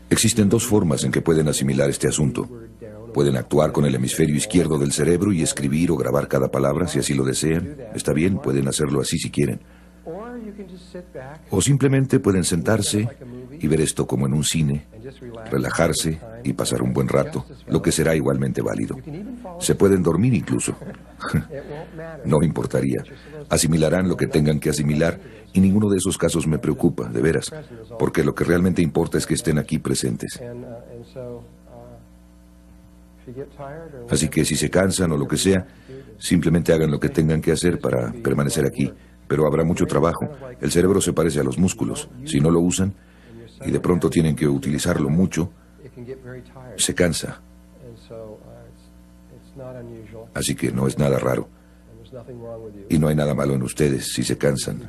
Existen dos formas en que pueden asimilar este asunto. Pueden actuar con el hemisferio izquierdo del cerebro y escribir o grabar cada palabra si así lo desean. Está bien, pueden hacerlo así si quieren. O simplemente pueden sentarse y ver esto como en un cine, relajarse y pasar un buen rato, lo que será igualmente válido. Se pueden dormir incluso. No importaría. Asimilarán lo que tengan que asimilar y ninguno de esos casos me preocupa, de veras, porque lo que realmente importa es que estén aquí presentes. Así que si se cansan o lo que sea, simplemente hagan lo que tengan que hacer para permanecer aquí. Pero habrá mucho trabajo. El cerebro se parece a los músculos. Si no lo usan y de pronto tienen que utilizarlo mucho, se cansa. Así que no es nada raro. Y no hay nada malo en ustedes si se cansan.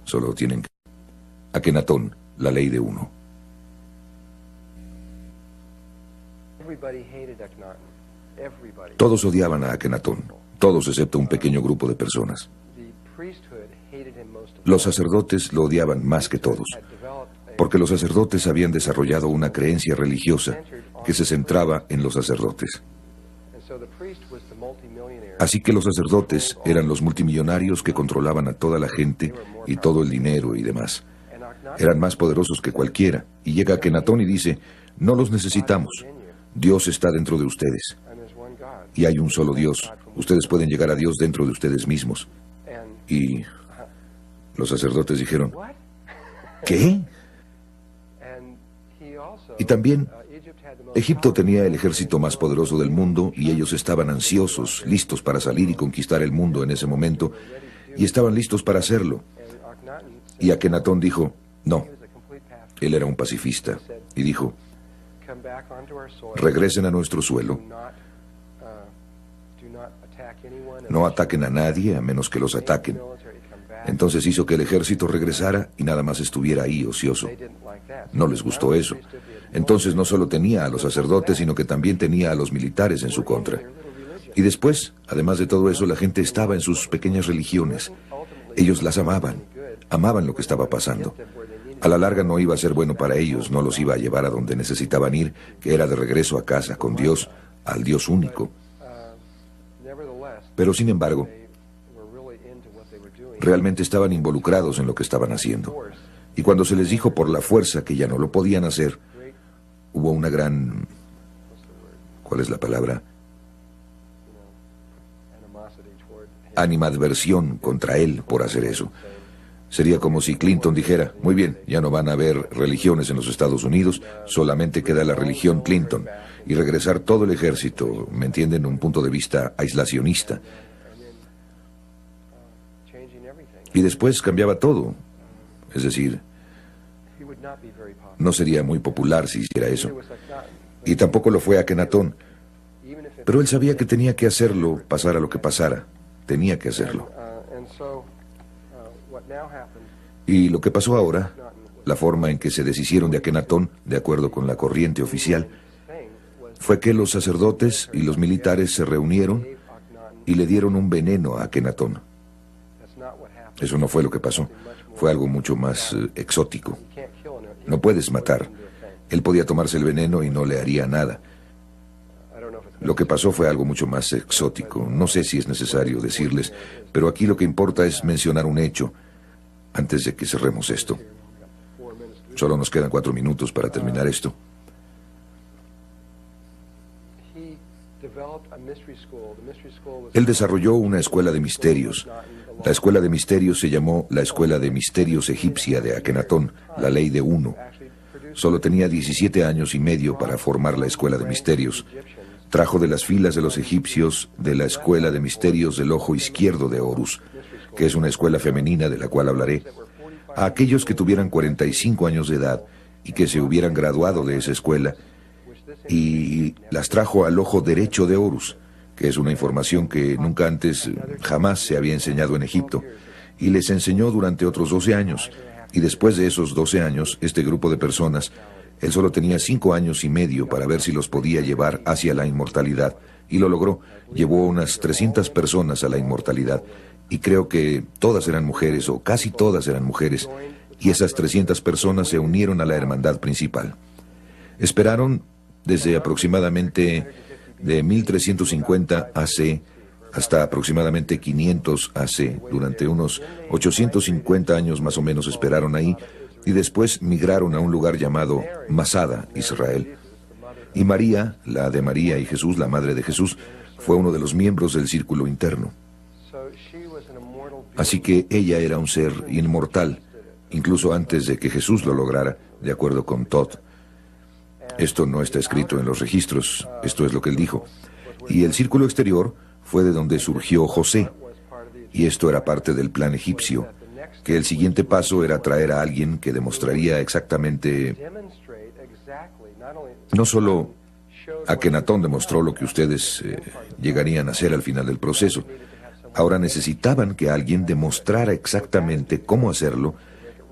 Solo tienen que... Akenatón, la ley de uno. Todos odiaban a Akenatón. Todos excepto un pequeño grupo de personas. Los sacerdotes lo odiaban más que todos, porque los sacerdotes habían desarrollado una creencia religiosa que se centraba en los sacerdotes. Así que los sacerdotes eran los multimillonarios que controlaban a toda la gente y todo el dinero y demás. Eran más poderosos que cualquiera, y llega Akenatón y dice, no los necesitamos, Dios está dentro de ustedes. Y hay un solo Dios, ustedes pueden llegar a Dios dentro de ustedes mismos. Y los sacerdotes dijeron, ¿qué? Y también, Egipto tenía el ejército más poderoso del mundo y ellos estaban ansiosos, listos para salir y conquistar el mundo en ese momento, y estaban listos para hacerlo. Y Akenatón dijo, no. Él era un pacifista, y dijo, regresen a nuestro suelo, no ataquen a nadie a menos que los ataquen. Entonces hizo que el ejército regresara y nada más estuviera ahí ocioso. No les gustó eso. Entonces no solo tenía a los sacerdotes, sino que también tenía a los militares en su contra. Y después, además de todo eso, la gente estaba en sus pequeñas religiones. Ellos las amaban lo que estaba pasando. A la larga no iba a ser bueno para ellos, no los iba a llevar a donde necesitaban ir, que era de regreso a casa con Dios, al Dios único. Pero sin embargo, realmente estaban involucrados en lo que estaban haciendo. Y cuando se les dijo por la fuerza que ya no lo podían hacer, hubo una gran... ¿Cuál es la palabra? Animadversión contra él por hacer eso. Sería como si Clinton dijera, muy bien, ya no van a haber religiones en los Estados Unidos, solamente queda la religión Clinton. Y regresar todo el ejército, ¿me entienden? Un punto de vista aislacionista. Y después cambiaba todo. Es decir, no sería muy popular si hiciera eso. Y tampoco lo fue Akenatón. Pero él sabía que tenía que hacerlo, pasara lo que pasara. Tenía que hacerlo. Y lo que pasó ahora, la forma en que se deshicieron de Akenatón, de acuerdo con la corriente oficial, fue que los sacerdotes y los militares se reunieron y le dieron un veneno a Akenatón. Eso no fue lo que pasó. Fue algo mucho más exótico. No puedes matar. Él podía tomarse el veneno y no le haría nada. Lo que pasó fue algo mucho más exótico. No sé si es necesario decirles, pero aquí lo que importa es mencionar un hecho antes de que cerremos esto. Solo nos quedan 4 minutos para terminar esto. Él desarrolló una escuela de misterios. La escuela de misterios se llamó la Escuela de Misterios Egipcia de Akenatón, la ley de uno. Solo tenía 17 años y medio para formar la escuela de misterios. Trajo de las filas de los egipcios de la escuela de misterios del ojo izquierdo de Horus, que es una escuela femenina de la cual hablaré, a aquellos que tuvieran 45 años de edad y que se hubieran graduado de esa escuela, y las trajo al ojo derecho de Horus, que es una información que nunca antes, jamás se había enseñado en Egipto, y les enseñó durante otros 12 años, y después de esos 12 años, este grupo de personas, él solo tenía 5 años y medio para ver si los podía llevar hacia la inmortalidad, y lo logró. Llevó unas 300 personas a la inmortalidad, y creo que todas eran mujeres, o casi todas eran mujeres, y esas 300 personas se unieron a la hermandad principal. Esperaron desde aproximadamente de 1350 AC hasta aproximadamente 500 AC. Durante unos 850 años más o menos esperaron ahí y después migraron a un lugar llamado Masada, Israel. Y María, la de María y Jesús, la madre de Jesús, fue uno de los miembros del círculo interno. Así que ella era un ser inmortal, incluso antes de que Jesús lo lograra, de acuerdo con Todd. Esto no está escrito en los registros, esto es lo que él dijo. Y el círculo exterior fue de donde surgió José, y esto era parte del plan egipcio, que el siguiente paso era traer a alguien que demostraría exactamente, no solo Akenatón demostró lo que ustedes llegarían a hacer al final del proceso. Ahora necesitaban que alguien demostrara exactamente cómo hacerlo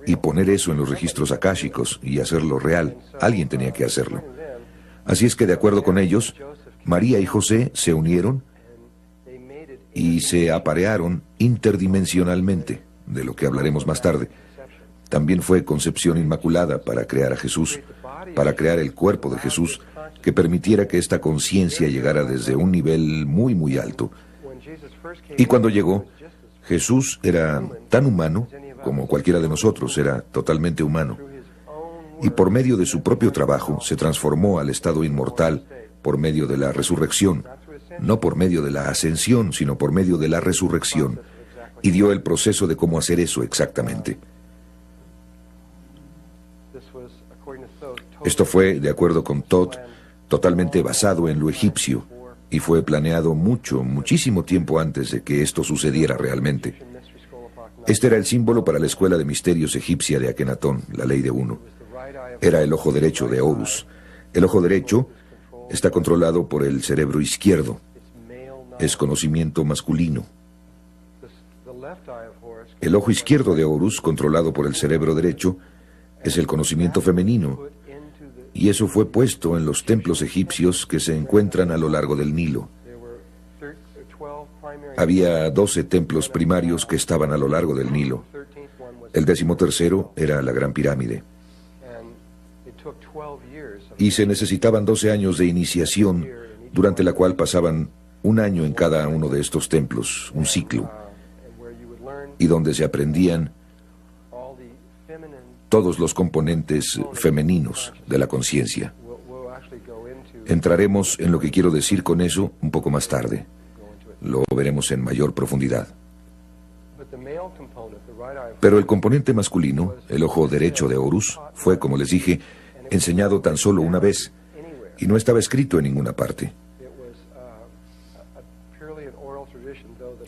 y poner eso en los registros akáshicos y hacerlo real. Alguien tenía que hacerlo. Así es que, de acuerdo con ellos, María y José se unieron y se aparearon interdimensionalmente, de lo que hablaremos más tarde. También fue concepción inmaculada para crear a Jesús, para crear el cuerpo de Jesús, que permitiera que esta conciencia llegara desde un nivel muy, muy alto. Y cuando llegó, Jesús era tan humano como cualquiera de nosotros, era totalmente humano. Y por medio de su propio trabajo se transformó al estado inmortal por medio de la resurrección, no por medio de la ascensión, sino por medio de la resurrección, y dio el proceso de cómo hacer eso exactamente. Esto fue, de acuerdo con Todd, totalmente basado en lo egipcio, y fue planeado muchísimo tiempo antes de que esto sucediera realmente. Este era el símbolo para la escuela de misterios egipcia de Akenatón, la ley de uno. Era el ojo derecho de Horus. El ojo derecho está controlado por el cerebro izquierdo. Es conocimiento masculino. El ojo izquierdo de Horus, controlado por el cerebro derecho, es el conocimiento femenino. Y eso fue puesto en los templos egipcios que se encuentran a lo largo del Nilo. Había 12 templos primarios que estaban a lo largo del Nilo. El 13º era la Gran Pirámide. Y se necesitaban 12 años de iniciación, durante la cual pasaban un año en cada uno de estos templos, un ciclo, y donde se aprendían todos los componentes femeninos de la conciencia. Entraremos en lo que quiero decir con eso un poco más tarde. Lo veremos en mayor profundidad. Pero el componente masculino, el ojo derecho de Horus, fue, como les dije, enseñado tan solo una vez, y no estaba escrito en ninguna parte.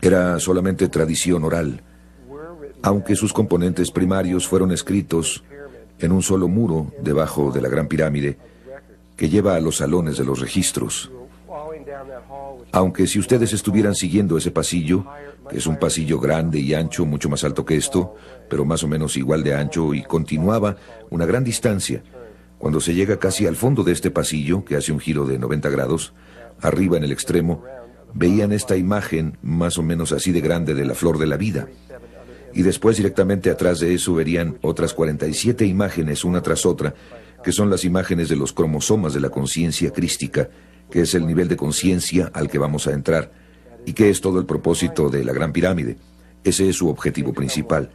Era solamente tradición oral, aunque sus componentes primarios fueron escritos en un solo muro debajo de la Gran Pirámide que lleva a los salones de los registros. Aunque si ustedes estuvieran siguiendo ese pasillo, que es un pasillo grande y ancho, mucho más alto que esto, pero más o menos igual de ancho, y continuaba una gran distancia, cuando se llega casi al fondo de este pasillo, que hace un giro de 90 grados, arriba en el extremo, veían esta imagen más o menos así de grande de la flor de la vida. Y después directamente atrás de eso verían otras 47 imágenes una tras otra, que son las imágenes de los cromosomas de la conciencia crística, que es el nivel de conciencia al que vamos a entrar, y que es todo el propósito de la Gran Pirámide. Ese es su objetivo principal,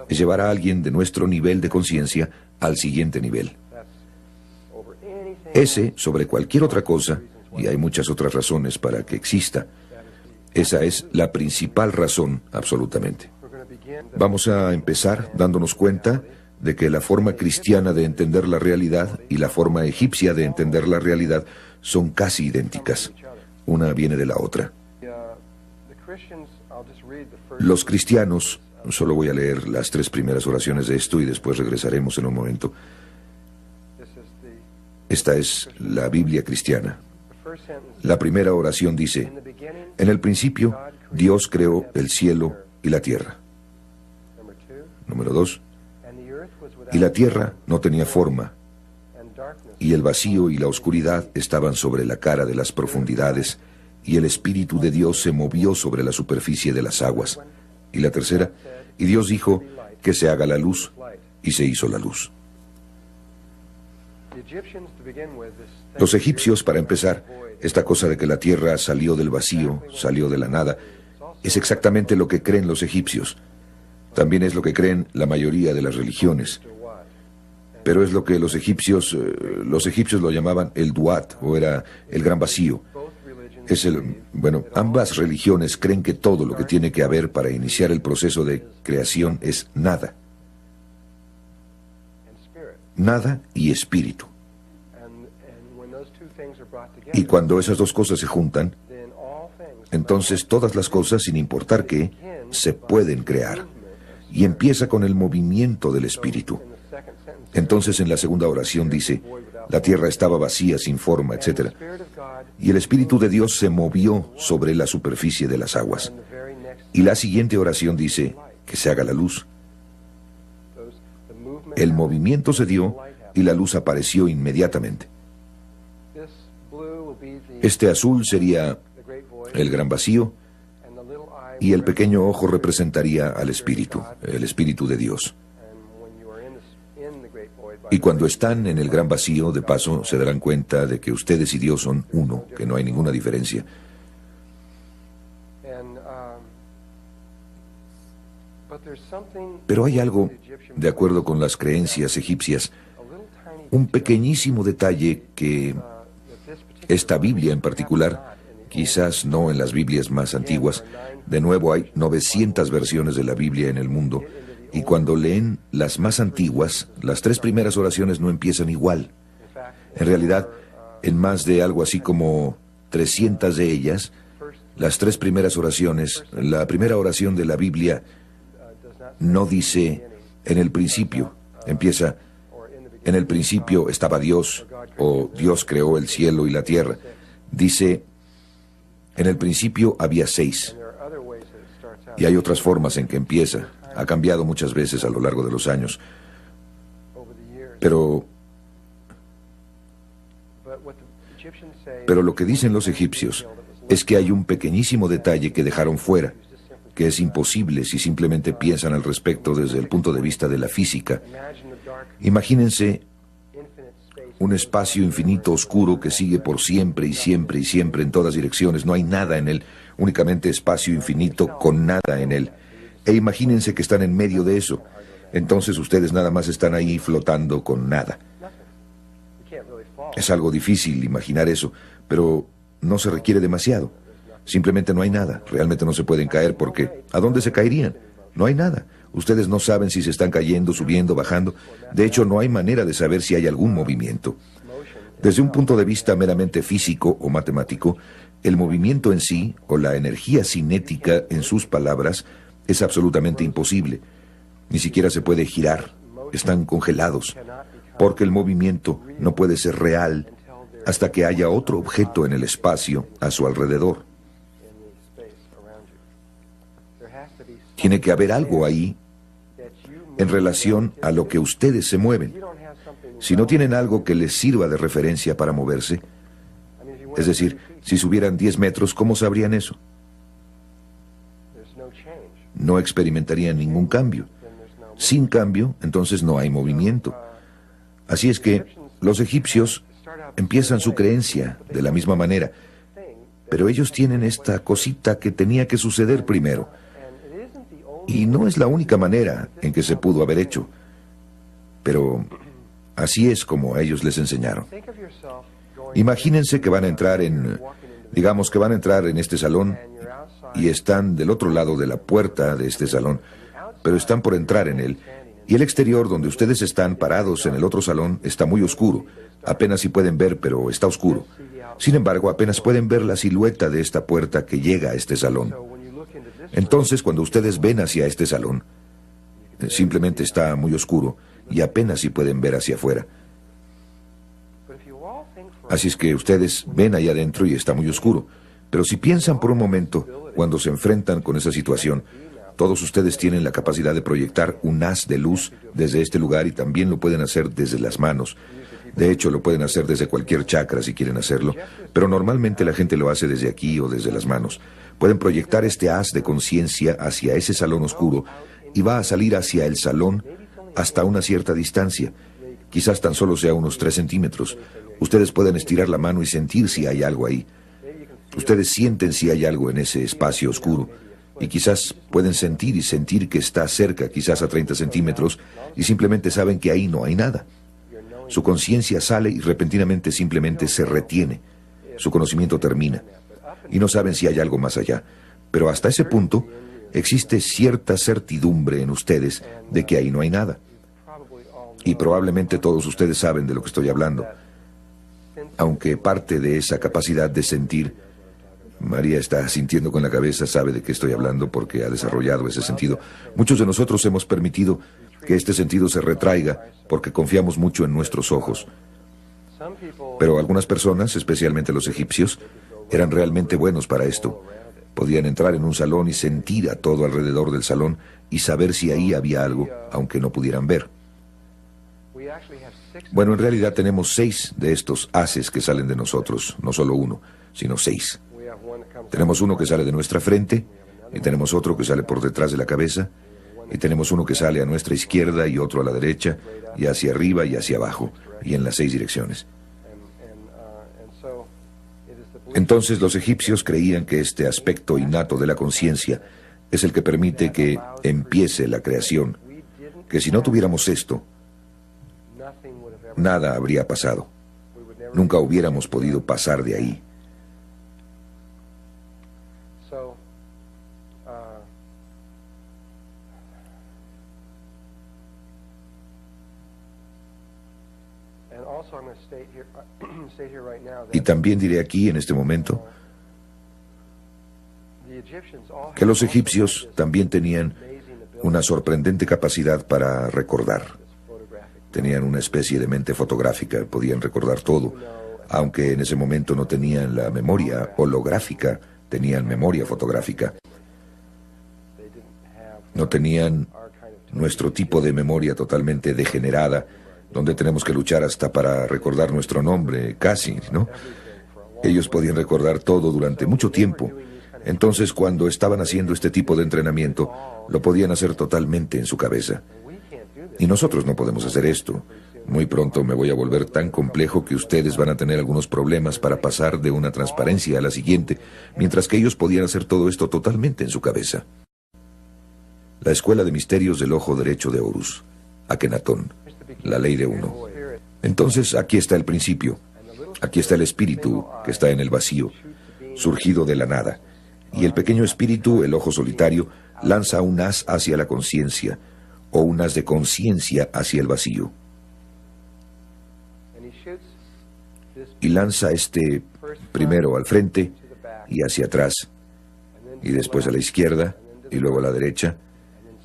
es llevar a alguien de nuestro nivel de conciencia al siguiente nivel. Ese, sobre cualquier otra cosa, y hay muchas otras razones para que exista, esa es la principal razón, absolutamente. Vamos a empezar dándonos cuenta de que la forma cristiana de entender la realidad y la forma egipcia de entender la realidad son casi idénticas. Una viene de la otra. Los cristianos, solo voy a leer las 3 primeras oraciones de esto y después regresaremos en un momento. Esta es la Biblia cristiana. La primera oración dice: en el principio, Dios creó el cielo y la tierra. Número 2. Y la tierra no tenía forma, y el vacío y la oscuridad estaban sobre la cara de las profundidades, y el Espíritu de Dios se movió sobre la superficie de las aguas. Y la tercera, y Dios dijo: que se haga la luz, y se hizo la luz. Los egipcios, para empezar, esta cosa de que la tierra salió del vacío, salió de la nada, es exactamente lo que creen los egipcios. También es lo que creen la mayoría de las religiones. Pero es lo que los egipcios lo llamaban el Duat, o era el gran vacío. Ambas religiones creen que todo lo que tiene que haber para iniciar el proceso de creación es nada. Nada y espíritu. Y cuando esas dos cosas se juntan, entonces todas las cosas, sin importar qué, se pueden crear. Y empieza con el movimiento del espíritu. Entonces en la segunda oración dice, la tierra estaba vacía, sin forma, etc. Y el Espíritu de Dios se movió sobre la superficie de las aguas. Y la siguiente oración dice, que se haga la luz. El movimiento se dio y la luz apareció inmediatamente. Este azul sería el gran vacío y el pequeño ojo representaría al Espíritu, el Espíritu de Dios. Y cuando están en el gran vacío, de paso, se darán cuenta de que ustedes y Dios son uno, que no hay ninguna diferencia. Pero hay algo, de acuerdo con las creencias egipcias, un pequeñísimo detalle que esta Biblia en particular, quizás no en las Biblias más antiguas, de nuevo hay 900 versiones de la Biblia en el mundo, y cuando leen las más antiguas, las 3 primeras oraciones no empiezan igual. En realidad, en más de algo así como 300 de ellas, las 3 primeras oraciones, la primera oración de la Biblia no dice en el principio, empieza en el principio estaba Dios, o Dios creó el cielo y la tierra. Dice, en el principio había 6. Y hay otras formas en que empieza. Ha cambiado muchas veces a lo largo de los años. Pero lo que dicen los egipcios es que hay un pequeñísimo detalle que dejaron fuera, que es imposible si simplemente piensan al respecto desde el punto de vista de la física. Imagínense un espacio infinito oscuro que sigue por siempre y siempre y siempre en todas direcciones. No hay nada en él, únicamente espacio infinito con nada en él. E imagínense que están en medio de eso. Entonces ustedes nada más están ahí flotando con nada. Es algo difícil imaginar eso, pero no se requiere demasiado. Simplemente no hay nada. Realmente no se pueden caer porque ¿a dónde se caerían? No hay nada. Ustedes no saben si se están cayendo, subiendo, bajando. De hecho, no hay manera de saber si hay algún movimiento. Desde un punto de vista meramente físico o matemático, el movimiento en sí, o la energía cinética en sus palabras, es absolutamente imposible. Ni siquiera se puede girar. Están congelados. Porque el movimiento no puede ser real hasta que haya otro objeto en el espacio a su alrededor. Tiene que haber algo ahí en relación a lo que ustedes se mueven. Si no tienen algo que les sirva de referencia para moverse, es decir, si subieran 10 metros, ¿cómo sabrían eso? No experimentarían ningún cambio. Sin cambio, entonces no hay movimiento. Así es que los egipcios empiezan su creencia de la misma manera, pero ellos tienen esta cosita que tenía que suceder primero. Y no es la única manera en que se pudo haber hecho, pero así es como a ellos les enseñaron. Imagínense que van a entrar digamos que van a entrar en este salón y están del otro lado de la puerta de este salón, pero están por entrar en él. Y el exterior donde ustedes están parados en el otro salón está muy oscuro. Apenas si pueden ver, pero está oscuro. Sin embargo, apenas pueden ver la silueta de esta puerta que llega a este salón. Entonces, cuando ustedes ven hacia este salón, simplemente está muy oscuro y apenas si pueden ver hacia afuera. Así es que ustedes ven ahí adentro y está muy oscuro. Pero si piensan por un momento, cuando se enfrentan con esa situación, todos ustedes tienen la capacidad de proyectar un haz de luz desde este lugar y también lo pueden hacer desde las manos. De hecho, lo pueden hacer desde cualquier chakra si quieren hacerlo, pero normalmente la gente lo hace desde aquí o desde las manos. Pueden proyectar este haz de conciencia hacia ese salón oscuro y va a salir hacia el salón hasta una cierta distancia. Quizás tan solo sea unos 3 centímetros. Ustedes pueden estirar la mano y sentir si hay algo ahí. Ustedes sienten si hay algo en ese espacio oscuro. Y quizás pueden sentir y sentir que está cerca, quizás a 30 centímetros, y simplemente saben que ahí no hay nada. Su conciencia sale y repentinamente simplemente se retiene. Su conocimiento termina. Y no saben si hay algo más allá. Pero hasta ese punto, existe cierta certidumbre en ustedes de que ahí no hay nada. Y probablemente todos ustedes saben de lo que estoy hablando. Aunque parte de esa capacidad de sentir, María está sintiendo con la cabeza, sabe de qué estoy hablando porque ha desarrollado ese sentido. Muchos de nosotros hemos permitido que este sentido se retraiga porque confiamos mucho en nuestros ojos. Pero algunas personas, especialmente los egipcios, eran realmente buenos para esto. Podían entrar en un salón y sentir a todo alrededor del salón y saber si ahí había algo, aunque no pudieran ver. Bueno, en realidad tenemos 6 de estos haces que salen de nosotros, no solo uno, sino 6. Tenemos uno que sale de nuestra frente, y tenemos otro que sale por detrás de la cabeza, y tenemos uno que sale a nuestra izquierda y otro a la derecha, y hacia arriba y hacia abajo, y en las 6 direcciones. Entonces los egipcios creían que este aspecto innato de la conciencia es el que permite que empiece la creación, que si no tuviéramos esto, nada habría pasado. Nunca hubiéramos podido pasar de ahí. Y también diré aquí, en este momento, que los egipcios también tenían una sorprendente capacidad para recordar. Tenían una especie de mente fotográfica, podían recordar todo, aunque en ese momento no tenían la memoria holográfica, tenían memoria fotográfica. No tenían nuestro tipo de memoria totalmente degenerada, donde tenemos que luchar hasta para recordar nuestro nombre, casi, ¿no? Ellos podían recordar todo durante mucho tiempo. Entonces, cuando estaban haciendo este tipo de entrenamiento, lo podían hacer totalmente en su cabeza. Y nosotros no podemos hacer esto. Muy pronto me voy a volver tan complejo que ustedes van a tener algunos problemas para pasar de una transparencia a la siguiente, mientras que ellos podían hacer todo esto totalmente en su cabeza. La Escuela de Misterios del Ojo Derecho de Horus, Akenatón, la ley de uno. Entonces, aquí está el principio. Aquí está el espíritu que está en el vacío, surgido de la nada. Y el pequeño espíritu, el ojo solitario, lanza un haz hacia la conciencia, o un haz de conciencia hacia el vacío. Y lanza este primero al frente y hacia atrás, y después a la izquierda, y luego a la derecha,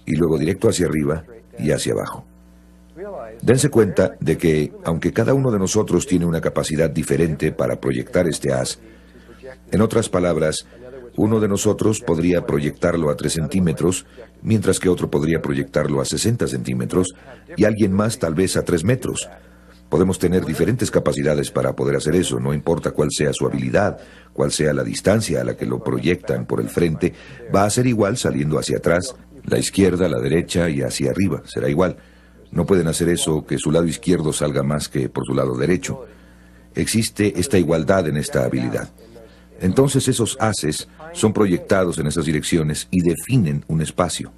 y luego directo hacia arriba y hacia abajo. Dense cuenta de que, aunque cada uno de nosotros tiene una capacidad diferente para proyectar este haz, en otras palabras, uno de nosotros podría proyectarlo a 3 centímetros, mientras que otro podría proyectarlo a 60 centímetros, y alguien más tal vez a 3 metros. Podemos tener diferentes capacidades para poder hacer eso, no importa cuál sea su habilidad, cuál sea la distancia a la que lo proyectan por el frente, va a ser igual saliendo hacia atrás, la izquierda, la derecha y hacia arriba, será igual. No pueden hacer eso que su lado izquierdo salga más que por su lado derecho. Existe esta igualdad en esta habilidad. Entonces esos haces son proyectados en esas direcciones y definen un espacio.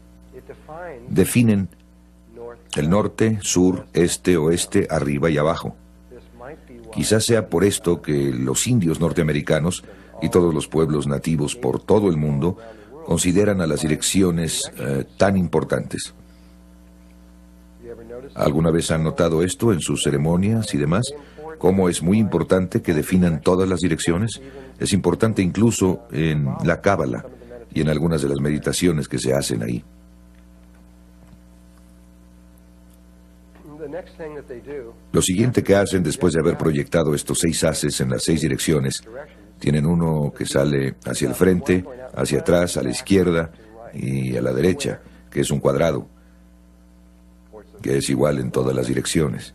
Definen el norte, sur, este, oeste, arriba y abajo. Quizás sea por esto que los indios norteamericanos y todos los pueblos nativos por todo el mundo consideran a las direcciones tan importantes. ¿Alguna vez han notado esto en sus ceremonias y demás? ¿Cómo es muy importante que definan todas las direcciones? Es importante incluso en la cábala y en algunas de las meditaciones que se hacen ahí. Lo siguiente que hacen después de haber proyectado estos 6 haces en las 6 direcciones, tienen uno que sale hacia el frente, hacia atrás, a la izquierda y a la derecha, que es un cuadrado, que es igual en todas las direcciones.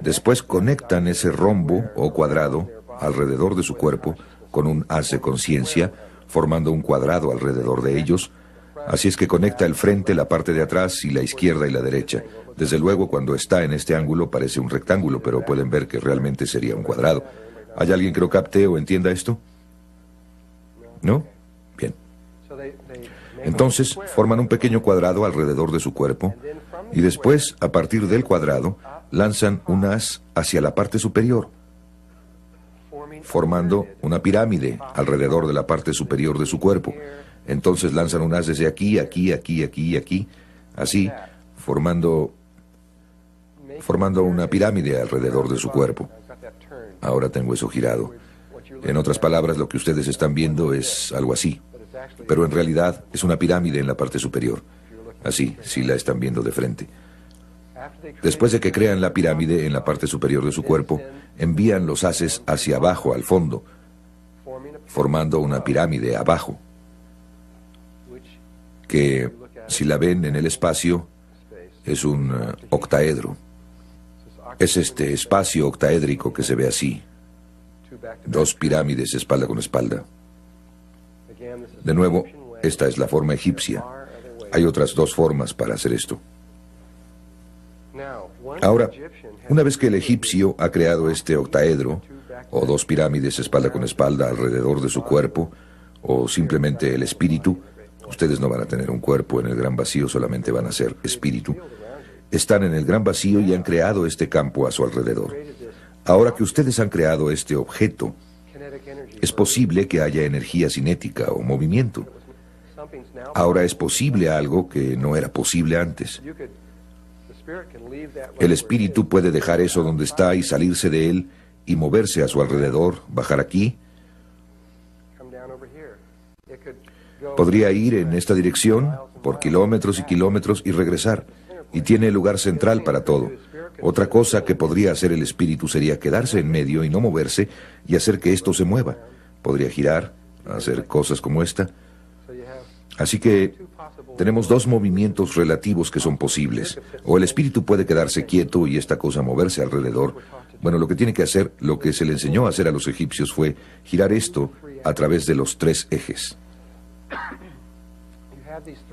Después conectan ese rombo o cuadrado alrededor de su cuerpo con un haz de conciencia, formando un cuadrado alrededor de ellos, Así es que conecta el frente, la parte de atrás y la izquierda y la derecha. Desde luego, cuando está en este ángulo parece un rectángulo, pero pueden ver que realmente sería un cuadrado. ¿Hay alguien que lo capte o entienda esto? ¿No? Bien. Entonces, forman un pequeño cuadrado alrededor de su cuerpo y después, a partir del cuadrado, lanzan un haz hacia la parte superior, formando una pirámide alrededor de la parte superior de su cuerpo. Entonces lanzan un haz desde aquí, aquí, aquí, aquí y aquí, así, formando una pirámide alrededor de su cuerpo. Ahora tengo eso girado. En otras palabras, lo que ustedes están viendo es algo así, pero en realidad es una pirámide en la parte superior. Así, si la están viendo de frente. Después de que crean la pirámide en la parte superior de su cuerpo, envían los haces hacia abajo, al fondo, formando una pirámide abajo, que, si la ven en el espacio, es un octaedro. Es este espacio octaédrico que se ve así. Dos pirámides espalda con espalda. De nuevo, esta es la forma egipcia. Hay otras dos formas para hacer esto. Ahora, una vez que el egipcio ha creado este octaedro, o dos pirámides espalda con espalda alrededor de su cuerpo, o simplemente el espíritu, ustedes no van a tener un cuerpo en el gran vacío, solamente van a ser espíritu. Están en el gran vacío y han creado este campo a su alrededor. Ahora que ustedes han creado este objeto, es posible que haya energía cinética o movimiento. Ahora es posible algo que no era posible antes. El espíritu puede dejar eso donde está y salirse de él y moverse a su alrededor, bajar aquí. Podría ir en esta dirección por kilómetros y kilómetros y regresar, y tiene el lugar central para todo. Otra cosa que podría hacer el espíritu sería quedarse en medio y no moverse y hacer que esto se mueva. Podría girar, hacer cosas como esta. Así que tenemos dos movimientos relativos que son posibles. O el espíritu puede quedarse quieto y esta cosa moverse alrededor. Bueno, lo que tiene que hacer, lo que se le enseñó a hacer a los egipcios fue girar esto a través de los tres ejes.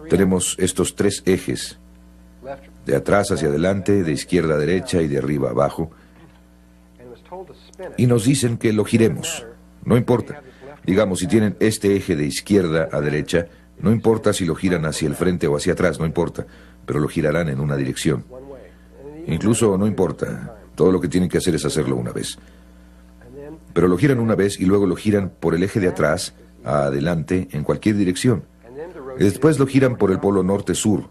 Tenemos estos tres ejes, de atrás hacia adelante, de izquierda a derecha y de arriba a abajo, y nos dicen que lo giremos. No importa. Digamos, si tienen este eje de izquierda a derecha, no importa si lo giran hacia el frente o hacia atrás, no importa, pero lo girarán en una dirección. Incluso no importa, todo lo que tienen que hacer es hacerlo una vez. Pero lo giran una vez y luego lo giran por el eje de atrás a adelante en cualquier dirección. Y después lo giran por el polo norte-sur,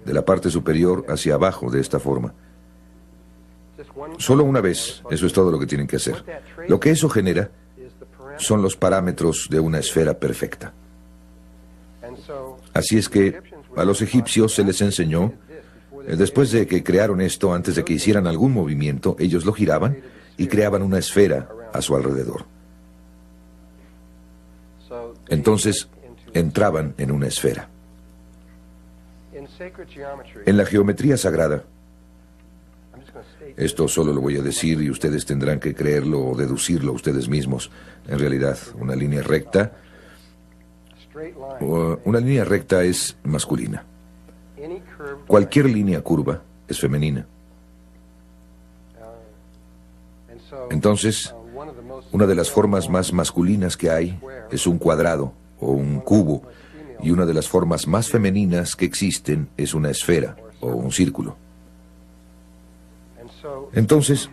de la parte superior hacia abajo, de esta forma. Solo una vez, eso es todo lo que tienen que hacer. Lo que eso genera son los parámetros de una esfera perfecta. Así es que a los egipcios se les enseñó, después de que crearon esto, antes de que hicieran algún movimiento, ellos lo giraban y creaban una esfera a su alrededor. Entonces, entraban en una esfera. En la geometría sagrada, esto solo lo voy a decir y ustedes tendrán que creerlo o deducirlo ustedes mismos. En realidad, una línea recta es masculina. Cualquier línea curva es femenina. Entonces, una de las formas más masculinas que hay es un cuadrado o un cubo, y una de las formas más femeninas que existen es una esfera o un círculo. Entonces,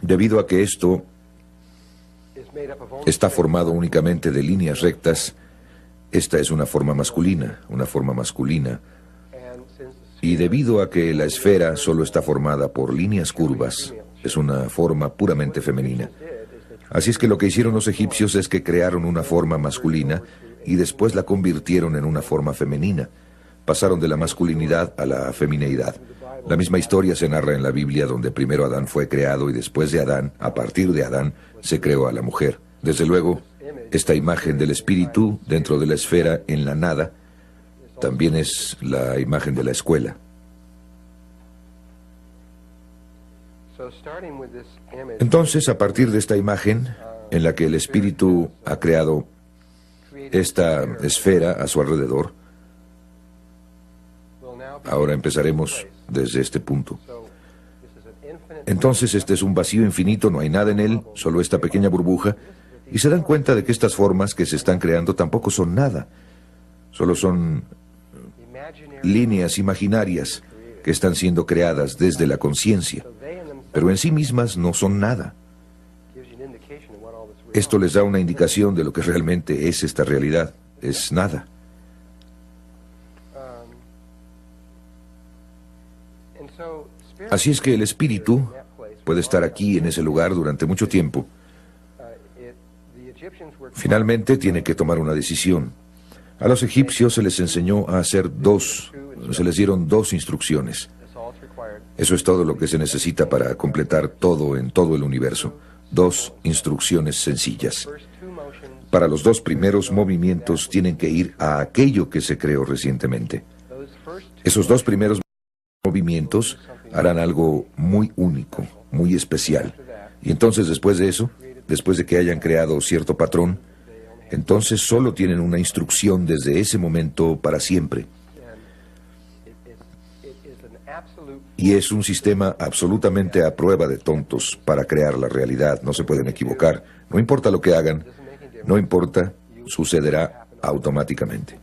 debido a que esto está formado únicamente de líneas rectas, esta es una forma masculina, y debido a que la esfera solo está formada por líneas curvas, es una forma puramente femenina. Así es que lo que hicieron los egipcios es que crearon una forma masculina y después la convirtieron en una forma femenina. Pasaron de la masculinidad a la femineidad. La misma historia se narra en la Biblia, donde primero Adán fue creado y después de Adán, a partir de Adán, se creó a la mujer. Desde luego, esta imagen del espíritu dentro de la esfera en la nada también es la imagen de la escuela. Entonces, a partir de esta imagen, en la que el espíritu ha creado esta esfera a su alrededor. Ahora empezaremos desde este punto. Entonces este es un vacío infinito, no hay nada en él, solo esta pequeña burbuja, y se dan cuenta de que estas formas que se están creando tampoco son nada, solo son líneas imaginarias que están siendo creadas desde la conciencia, pero en sí mismas no son nada. Esto les da una indicación de lo que realmente es esta realidad, es nada. Así es que el espíritu puede estar aquí en ese lugar durante mucho tiempo. Finalmente tiene que tomar una decisión. A los egipcios se les enseñó a hacer se les dieron dos instrucciones. Eso es todo lo que se necesita para completar todo en todo el universo. Dos instrucciones sencillas. Para los dos primeros movimientos tienen que ir a aquello que se creó recientemente. Esos dos primeros movimientos harán algo muy único, muy especial. Y entonces después de eso, después de que hayan creado cierto patrón, entonces solo tienen una instrucción desde ese momento para siempre. Y es un sistema absolutamente a prueba de tontos para crear la realidad. No se pueden equivocar. No importa lo que hagan, no importa, sucederá automáticamente.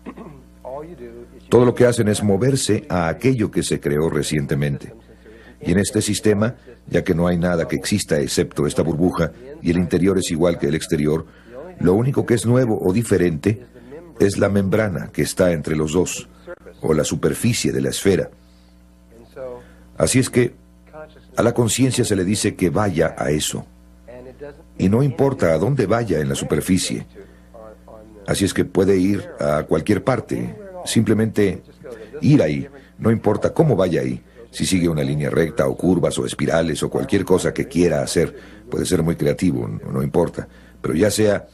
Todo lo que hacen es moverse a aquello que se creó recientemente. Y en este sistema, ya que no hay nada que exista excepto esta burbuja, y el interior es igual que el exterior, lo único que es nuevo o diferente es la membrana que está entre los dos, o la superficie de la esfera. Así es que a la conciencia se le dice que vaya a eso. Y no importa a dónde vaya en la superficie. Así es que puede ir a cualquier parte, simplemente ir ahí, no importa cómo vaya ahí. Si sigue una línea recta o curvas o espirales o cualquier cosa que quiera hacer, puede ser muy creativo, no importa. Pero ya sea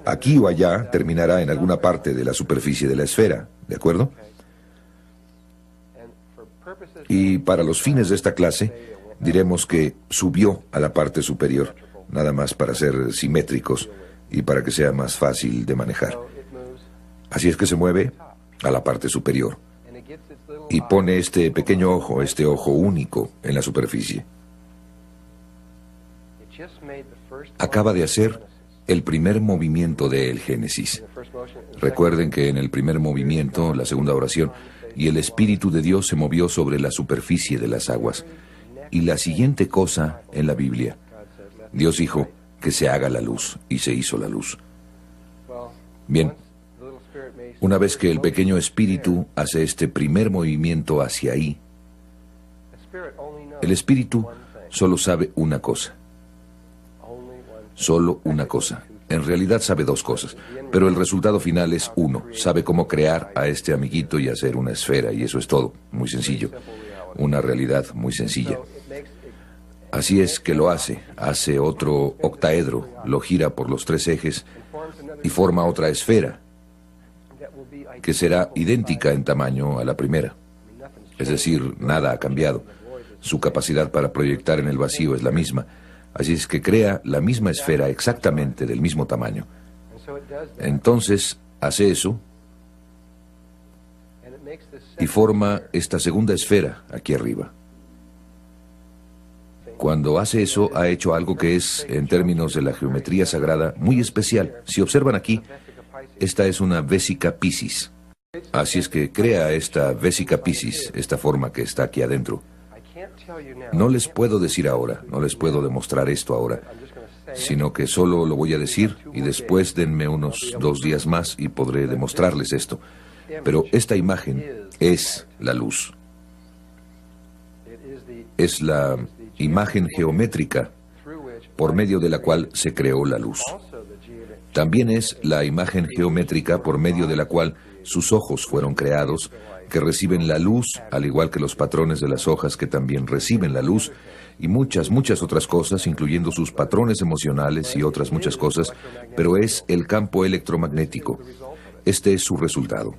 aquí o allá, terminará en alguna parte de la superficie de la esfera, ¿de acuerdo? Y para los fines de esta clase, diremos que subió a la parte superior, nada más para ser simétricos y para que sea más fácil de manejar. Así es que se mueve a la parte superior y pone este pequeño ojo, este ojo único en la superficie. Acaba de hacer el primer movimiento del Génesis. Recuerden que en el primer movimiento, la segunda oración, y el Espíritu de Dios se movió sobre la superficie de las aguas. Y la siguiente cosa en la Biblia, Dios dijo que se haga la luz, y se hizo la luz. Bien, una vez que el pequeño espíritu hace este primer movimiento hacia ahí, el espíritu solo sabe una cosa. Solo una cosa. En realidad sabe dos cosas, pero el resultado final es uno. Sabe cómo crear a este amiguito y hacer una esfera, y eso es todo. Muy sencillo. Una realidad muy sencilla. Así es que lo hace otro octaedro, lo gira por los tres ejes y forma otra esfera, que será idéntica en tamaño a la primera. Es decir, nada ha cambiado. Su capacidad para proyectar en el vacío es la misma. Así es que crea la misma esfera exactamente del mismo tamaño. Entonces hace eso y forma esta segunda esfera aquí arriba. Cuando hace eso, ha hecho algo que es, en términos de la geometría sagrada, muy especial. Si observan aquí, esta es una vésica Piscis. Así es que crea esta vésica Piscis, esta forma que está aquí adentro. No les puedo decir ahora, no les puedo demostrar esto ahora, sino que solo lo voy a decir y después denme unos 2 días más y podré demostrarles esto. Pero esta imagen es la luz. Es la imagen geométrica por medio de la cual se creó la luz. También es la imagen geométrica por medio de la cual sus ojos fueron creados, que reciben la luz, al igual que los patrones de las hojas que también reciben la luz, y muchas otras cosas, incluyendo sus patrones emocionales y otras muchas cosas, pero es el campo electromagnético. Este es su resultado.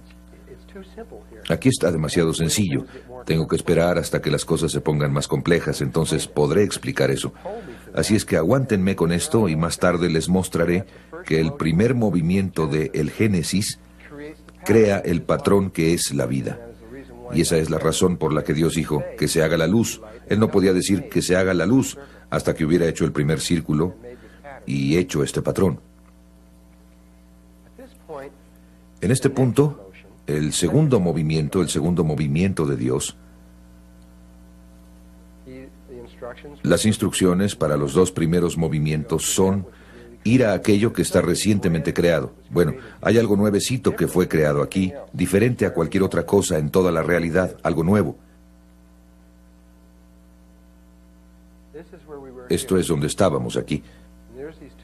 Aquí está demasiado sencillo. Tengo que esperar hasta que las cosas se pongan más complejas, entonces podré explicar eso. Así es que aguántenme con esto y más tarde les mostraré que el primer movimiento de el Génesis crea el patrón que es la vida. Y esa es la razón por la que Dios dijo que se haga la luz. Él no podía decir que se haga la luz hasta que hubiera hecho el primer círculo y hecho este patrón. En este punto, el segundo movimiento de Dios, las instrucciones para los dos primeros movimientos son ir a aquello que está recientemente creado. Bueno, hay algo nuevecito que fue creado aquí, diferente a cualquier otra cosa en toda la realidad, algo nuevo. Esto es donde estábamos aquí.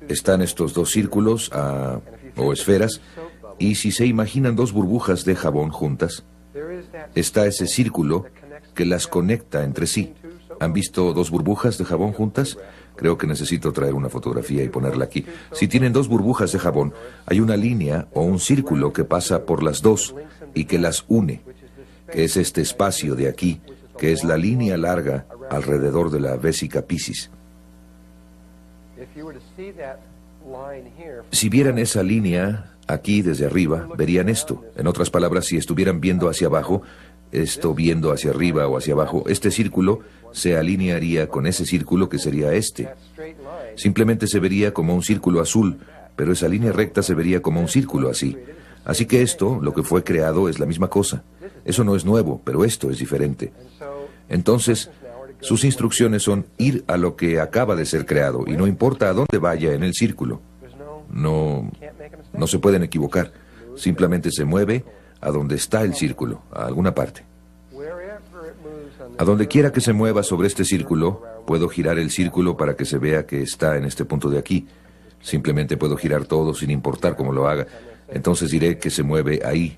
Están estos dos círculos o esferas, y si se imaginan dos burbujas de jabón juntas, está ese círculo que las conecta entre sí. ¿Han visto dos burbujas de jabón juntas? Creo que necesito traer una fotografía y ponerla aquí. Si tienen dos burbujas de jabón, hay una línea o un círculo que pasa por las dos y que las une, que es este espacio de aquí, que es la línea larga alrededor de la vésica Piscis. Si vieran esa línea aquí desde arriba, verían esto. En otras palabras, si estuvieran viendo hacia abajo, esto viendo hacia arriba o hacia abajo, este círculo se alinearía con ese círculo que sería este. Simplemente se vería como un círculo azul, pero esa línea recta se vería como un círculo así. Así que esto, lo que fue creado, es la misma cosa. Eso no es nuevo, pero esto es diferente. Entonces, sus instrucciones son ir a lo que acaba de ser creado, y no importa a dónde vaya en el círculo. No se pueden equivocar. Simplemente se mueve a donde está el círculo, a alguna parte. A donde quiera que se mueva sobre este círculo, puedo girar el círculo para que se vea que está en este punto de aquí. Simplemente puedo girar todo sin importar cómo lo haga. Entonces diré que se mueve ahí.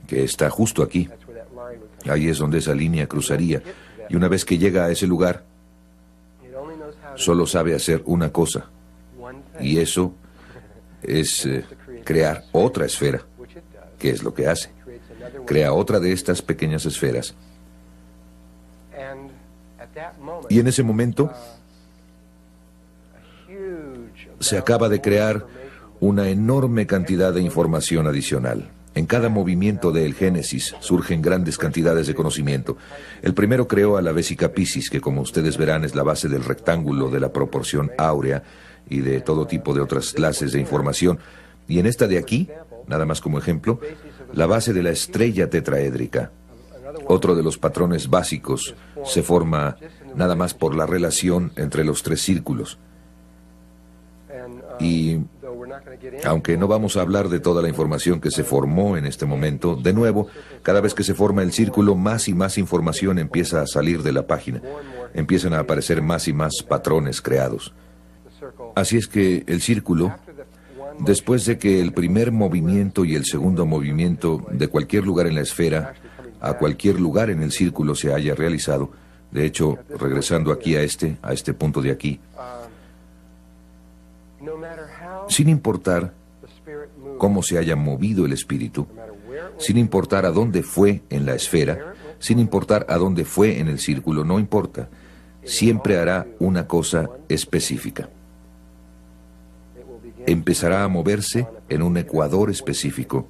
Que está justo aquí. Ahí es donde esa línea cruzaría. Y una vez que llega a ese lugar, solo sabe hacer una cosa. Y eso es crear otra esfera. ¿Qué es lo que hace? Crea otra de estas pequeñas esferas. Y en ese momento se acaba de crear una enorme cantidad de información adicional. En cada movimiento del Génesis surgen grandes cantidades de conocimiento. El primero creó a la vésica Piscis, que como ustedes verán es la base del rectángulo, de la proporción áurea y de todo tipo de otras clases de información. Y en esta de aquí, nada más como ejemplo, la base de la estrella tetraédrica. Otro de los patrones básicos se forma nada más por la relación entre los tres círculos. Y aunque no vamos a hablar de toda la información que se formó en este momento, de nuevo, cada vez que se forma el círculo, más y más información empieza a salir de la página. Empiezan a aparecer más y más patrones creados. Así es que el círculo, después de que el primer movimiento y el segundo movimiento de cualquier lugar en la esfera a cualquier lugar en el círculo se haya realizado, de hecho, regresando aquí a este punto de aquí, sin importar cómo se haya movido el espíritu, sin importar a dónde fue en la esfera, sin importar a dónde fue en el círculo, no importa, siempre hará una cosa específica. Empezará a moverse en un ecuador específico,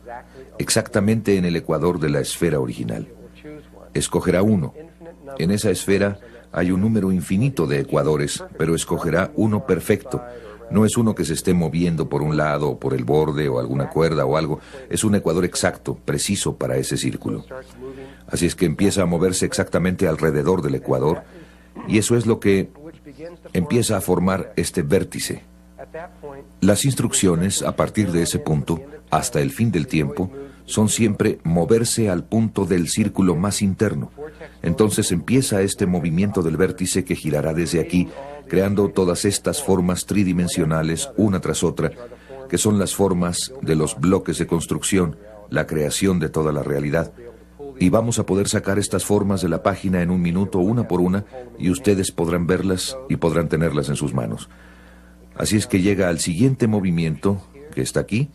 exactamente en el ecuador de la esfera original. Escogerá uno. En esa esfera hay un número infinito de ecuadores, pero escogerá uno perfecto. No es uno que se esté moviendo por un lado o por el borde o alguna cuerda o algo. Es un ecuador exacto, preciso para ese círculo. Así es que empieza a moverse exactamente alrededor del ecuador, y eso es lo que empieza a formar este vértice. Las instrucciones a partir de ese punto, hasta el fin del tiempo, son siempre moverse al punto del círculo más interno. Entonces empieza este movimiento del vértice que girará desde aquí, creando todas estas formas tridimensionales una tras otra, que son las formas de los bloques de construcción, la creación de toda la realidad. Y vamos a poder sacar estas formas de la página en un minuto, una por una, y ustedes podrán verlas y podrán tenerlas en sus manos. Así es que llega al siguiente movimiento, que está aquí.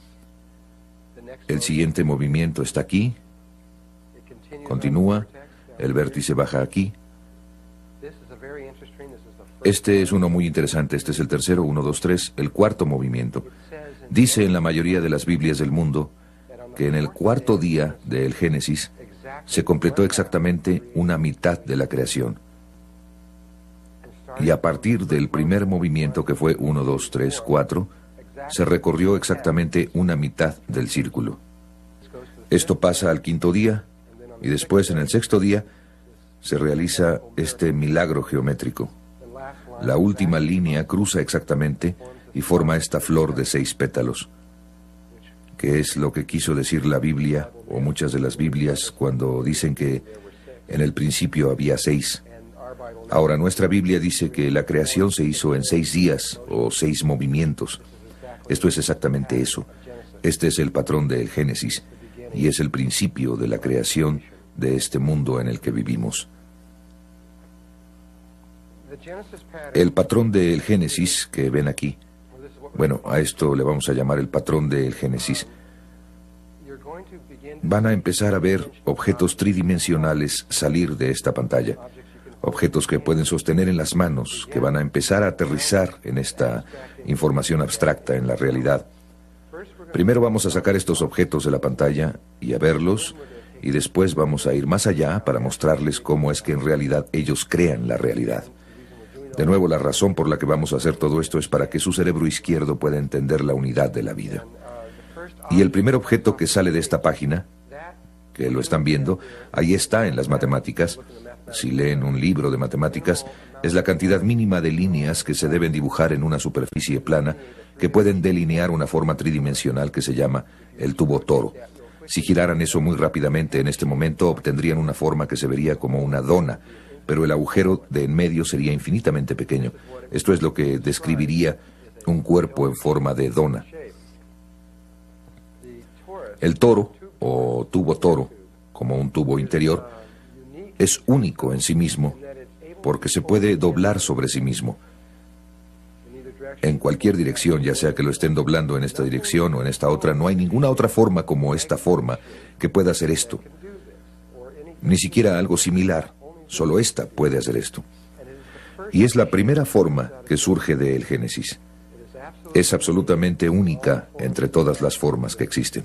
El siguiente movimiento está aquí. Continúa, el vértice baja aquí. Este es uno muy interesante, este es el tercero, 1, 2, 3, el cuarto movimiento. Dice en la mayoría de las Biblias del mundo que en el cuarto día del Génesis se completó exactamente una mitad de la creación. Y a partir del primer movimiento, que fue 1, 2, 3, 4, se recorrió exactamente una mitad del círculo. Esto pasa al quinto día, y después, en el sexto día, se realiza este milagro geométrico. La última línea cruza exactamente y forma esta flor de 6 pétalos, que es lo que quiso decir la Biblia, o muchas de las Biblias, cuando dicen que en el principio había 6. Ahora, nuestra Biblia dice que la creación se hizo en 6 días, o 6 movimientos. Esto es exactamente eso. Este es el patrón del Génesis, y es el principio de la creación de este mundo en el que vivimos. El patrón del Génesis que ven aquí, bueno, a esto le vamos a llamar el patrón del Génesis. Van a empezar a ver objetos tridimensionales salir de esta pantalla. Objetos que pueden sostener en las manos, que van a empezar a aterrizar en esta información abstracta, en la realidad. Primero vamos a sacar estos objetos de la pantalla y a verlos, y después vamos a ir más allá para mostrarles cómo es que en realidad ellos crean la realidad. De nuevo, la razón por la que vamos a hacer todo esto es para que su cerebro izquierdo pueda entender la unidad de la vida. Y el primer objeto que sale de esta página, que lo están viendo, ahí está en las matemáticas. Si leen un libro de matemáticas, es la cantidad mínima de líneas que se deben dibujar en una superficie plana que pueden delinear una forma tridimensional que se llama el tubo toro. Si giraran eso muy rápidamente en este momento, obtendrían una forma que se vería como una dona, pero el agujero de en medio sería infinitamente pequeño. Esto es lo que describiría un cuerpo en forma de dona. El toro, o tubo toro, como un tubo interior, es único en sí mismo, porque se puede doblar sobre sí mismo. En cualquier dirección, ya sea que lo estén doblando en esta dirección o en esta otra, no hay ninguna otra forma como esta forma que pueda hacer esto. Ni siquiera algo similar, solo esta puede hacer esto. Y es la primera forma que surge del Génesis. Es absolutamente única entre todas las formas que existen.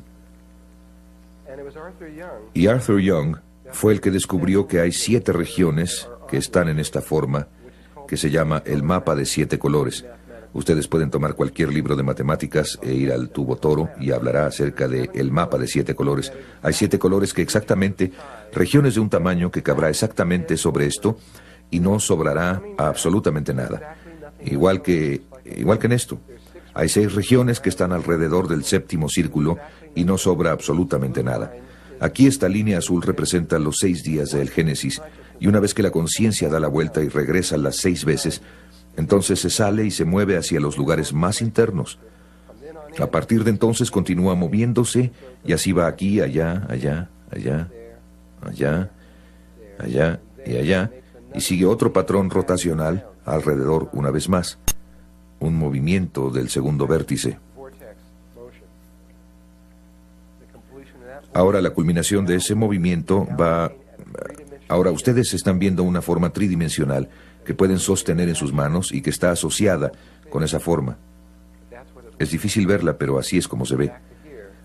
Y Arthur Young fue el que descubrió que hay 7 regiones que están en esta forma, que se llama el mapa de 7 colores. Ustedes pueden tomar cualquier libro de matemáticas e ir al tubo toro y hablará acerca del mapa de 7 colores. Hay 7 colores que exactamente, regiones de un tamaño que cabrá exactamente sobre esto y no sobrará absolutamente nada. Igual que en esto. Hay 6 regiones que están alrededor del séptimo círculo y no sobra absolutamente nada. Aquí esta línea azul representa los 6 días del Génesis, y una vez que la conciencia da la vuelta y regresa las 6 veces, entonces se sale y se mueve hacia los lugares más internos. A partir de entonces continúa moviéndose y así va aquí, allá, allá, allá, allá, allá y allá, y sigue otro patrón rotacional alrededor una vez más, un movimiento del segundo vértice. Ahora la culminación de ese movimiento va... Ahora ustedes están viendo una forma tridimensional que pueden sostener en sus manos y que está asociada con esa forma. Es difícil verla, pero así es como se ve.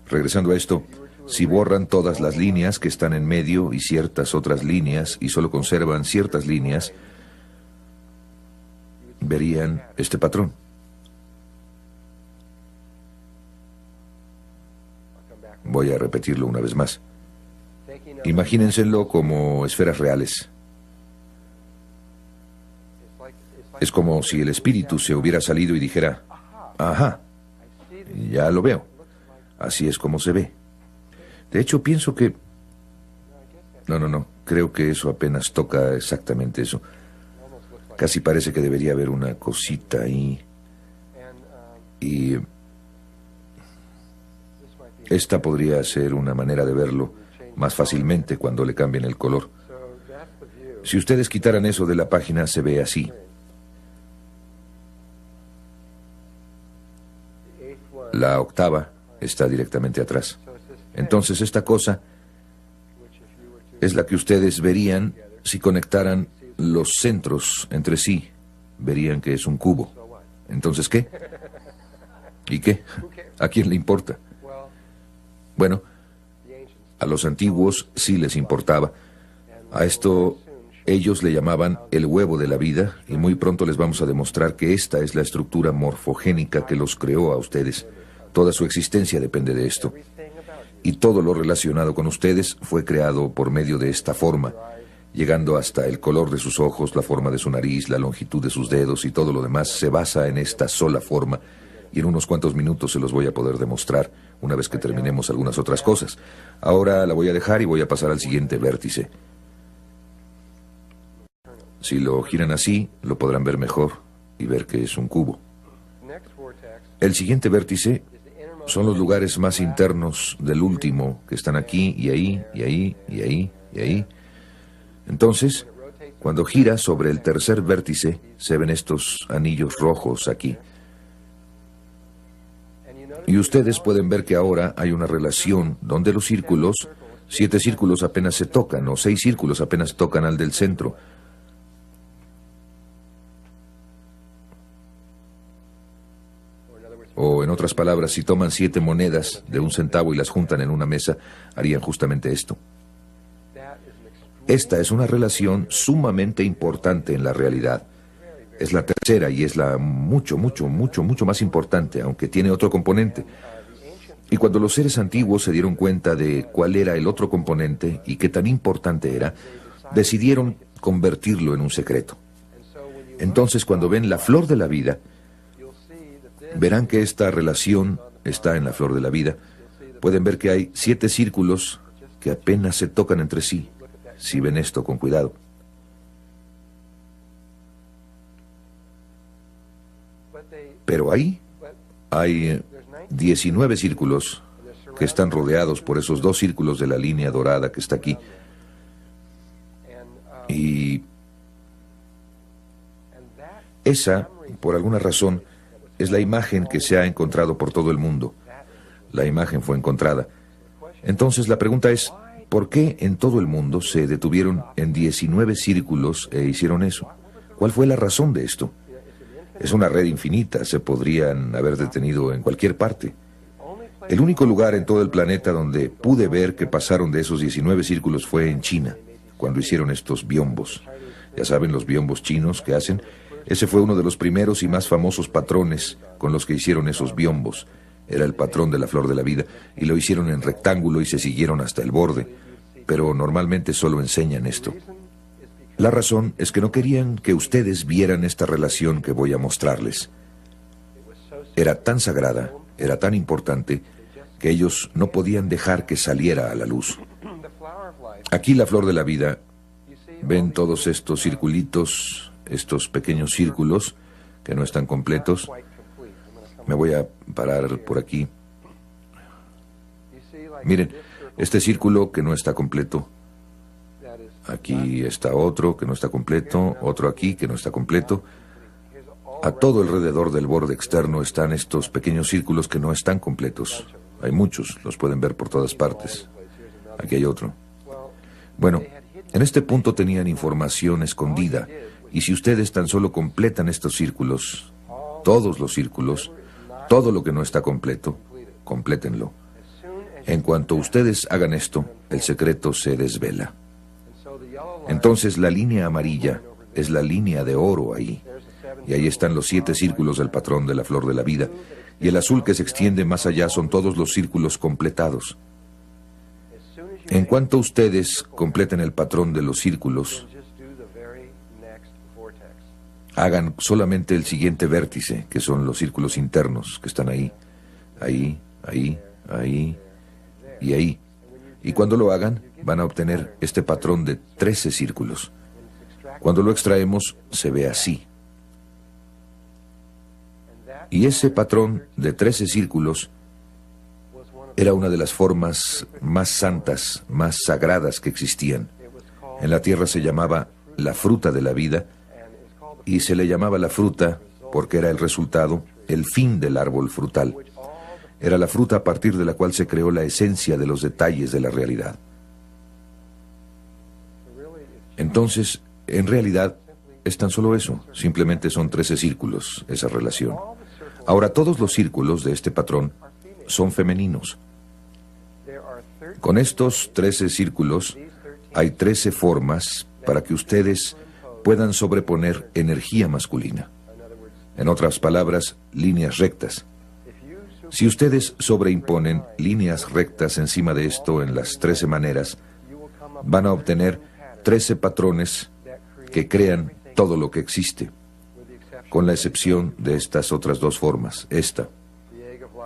Regresando a esto, si borran todas las líneas que están en medio y ciertas otras líneas y solo conservan ciertas líneas, verían este patrón. Voy a repetirlo una vez más. Imagínenselo como esferas reales. Es como si el espíritu se hubiera salido y dijera, ajá, ya lo veo. Así es como se ve. De hecho, pienso que... No, creo que eso apenas toca exactamente eso. Casi parece que debería haber una cosita ahí. Y... esta podría ser una manera de verlo más fácilmente cuando le cambien el color. Si ustedes quitaran eso de la página, se ve así. La octava está directamente atrás. Entonces esta cosa es la que ustedes verían si conectaran los centros entre sí. Verían que es un cubo. Entonces, ¿qué? ¿Y qué? ¿A quién le importa? Bueno, a los antiguos sí les importaba. A esto ellos le llamaban el huevo de la vida, y muy pronto les vamos a demostrar que esta es la estructura morfogénica que los creó a ustedes. Toda su existencia depende de esto. Y todo lo relacionado con ustedes fue creado por medio de esta forma, llegando hasta el color de sus ojos, la forma de su nariz, la longitud de sus dedos y todo lo demás se basa en esta sola forma. Y en unos cuantos minutos se los voy a poder demostrar, una vez que terminemos algunas otras cosas. Ahora la voy a dejar y voy a pasar al siguiente vértice. Si lo giran así, lo podrán ver mejor y ver que es un cubo. El siguiente vértice son los lugares más internos del último, que están aquí y ahí, y ahí, y ahí, y ahí. Entonces, cuando gira sobre el tercer vértice, se ven estos anillos rojos aquí. Y ustedes pueden ver que ahora hay una relación donde los círculos, 7 círculos apenas se tocan, o 6 círculos apenas tocan al del centro. O en otras palabras, si toman 7 monedas de 1 centavo y las juntan en una mesa, harían justamente esto. Esta es una relación sumamente importante en la realidad. Es la tercera y es la mucho más importante, aunque tiene otro componente. Y cuando los seres antiguos se dieron cuenta de cuál era el otro componente y qué tan importante era, decidieron convertirlo en un secreto. Entonces, cuando ven la flor de la vida, verán que esta relación está en la flor de la vida. Pueden ver que hay 7 círculos que apenas se tocan entre sí, si ven esto con cuidado. Pero ahí hay 19 círculos que están rodeados por esos 2 círculos de la línea dorada que está aquí. Y esa, por alguna razón, es la imagen que se ha encontrado por todo el mundo. La imagen fue encontrada. Entonces la pregunta es, ¿por qué en todo el mundo se detuvieron en 19 círculos e hicieron eso? ¿Cuál fue la razón de esto? Es una red infinita, se podrían haber detenido en cualquier parte. El único lugar en todo el planeta donde pude ver que pasaron de esos 19 círculos fue en China, cuando hicieron estos biombos. Ya saben, los biombos chinos que hacen. Ese fue uno de los primeros y más famosos patrones con los que hicieron esos biombos. Era el patrón de la flor de la vida, y lo hicieron en rectángulo y se siguieron hasta el borde. Pero normalmente solo enseñan esto. La razón es que no querían que ustedes vieran esta relación que voy a mostrarles. Era tan sagrada, era tan importante, que ellos no podían dejar que saliera a la luz. Aquí la flor de la vida, ven todos estos circulitos, estos pequeños círculos que no están completos. Me voy a parar por aquí. Miren, este círculo que no está completo. Aquí está otro que no está completo, otro aquí que no está completo. A todo alrededor del borde externo están estos pequeños círculos que no están completos. Hay muchos, los pueden ver por todas partes. Aquí hay otro. Bueno, en este punto tenían información escondida, y si ustedes tan solo completan estos círculos, todos los círculos, todo lo que no está completo, complétenlo. En cuanto ustedes hagan esto, el secreto se desvela. Entonces la línea amarilla es la línea de oro ahí. Y ahí están los 7 círculos del patrón de la flor de la vida. Y el azul que se extiende más allá son todos los círculos completados. En cuanto ustedes completen el patrón de los círculos, hagan solamente el siguiente vértice, que son los círculos internos que están ahí, ahí, ahí, ahí y ahí. Y cuando lo hagan, van a obtener este patrón de 13 círculos. Cuando lo extraemos, se ve así. Y ese patrón de 13 círculos era una de las formas más santas, más sagradas que existían. En la tierra se llamaba la fruta de la vida, y se le llamaba la fruta porque era el resultado, el fin del árbol frutal. Era la fruta a partir de la cual se creó la esencia de los detalles de la realidad. Entonces, en realidad, es tan solo eso. Simplemente son 13 círculos, esa relación. Ahora, todos los círculos de este patrón son femeninos. Con estos 13 círculos, hay 13 formas para que ustedes puedan sobreponer energía masculina. En otras palabras, líneas rectas. Si ustedes sobreimponen líneas rectas encima de esto en las 13 maneras, van a obtener 13 patrones que crean todo lo que existe, con la excepción de estas otras dos formas, esta,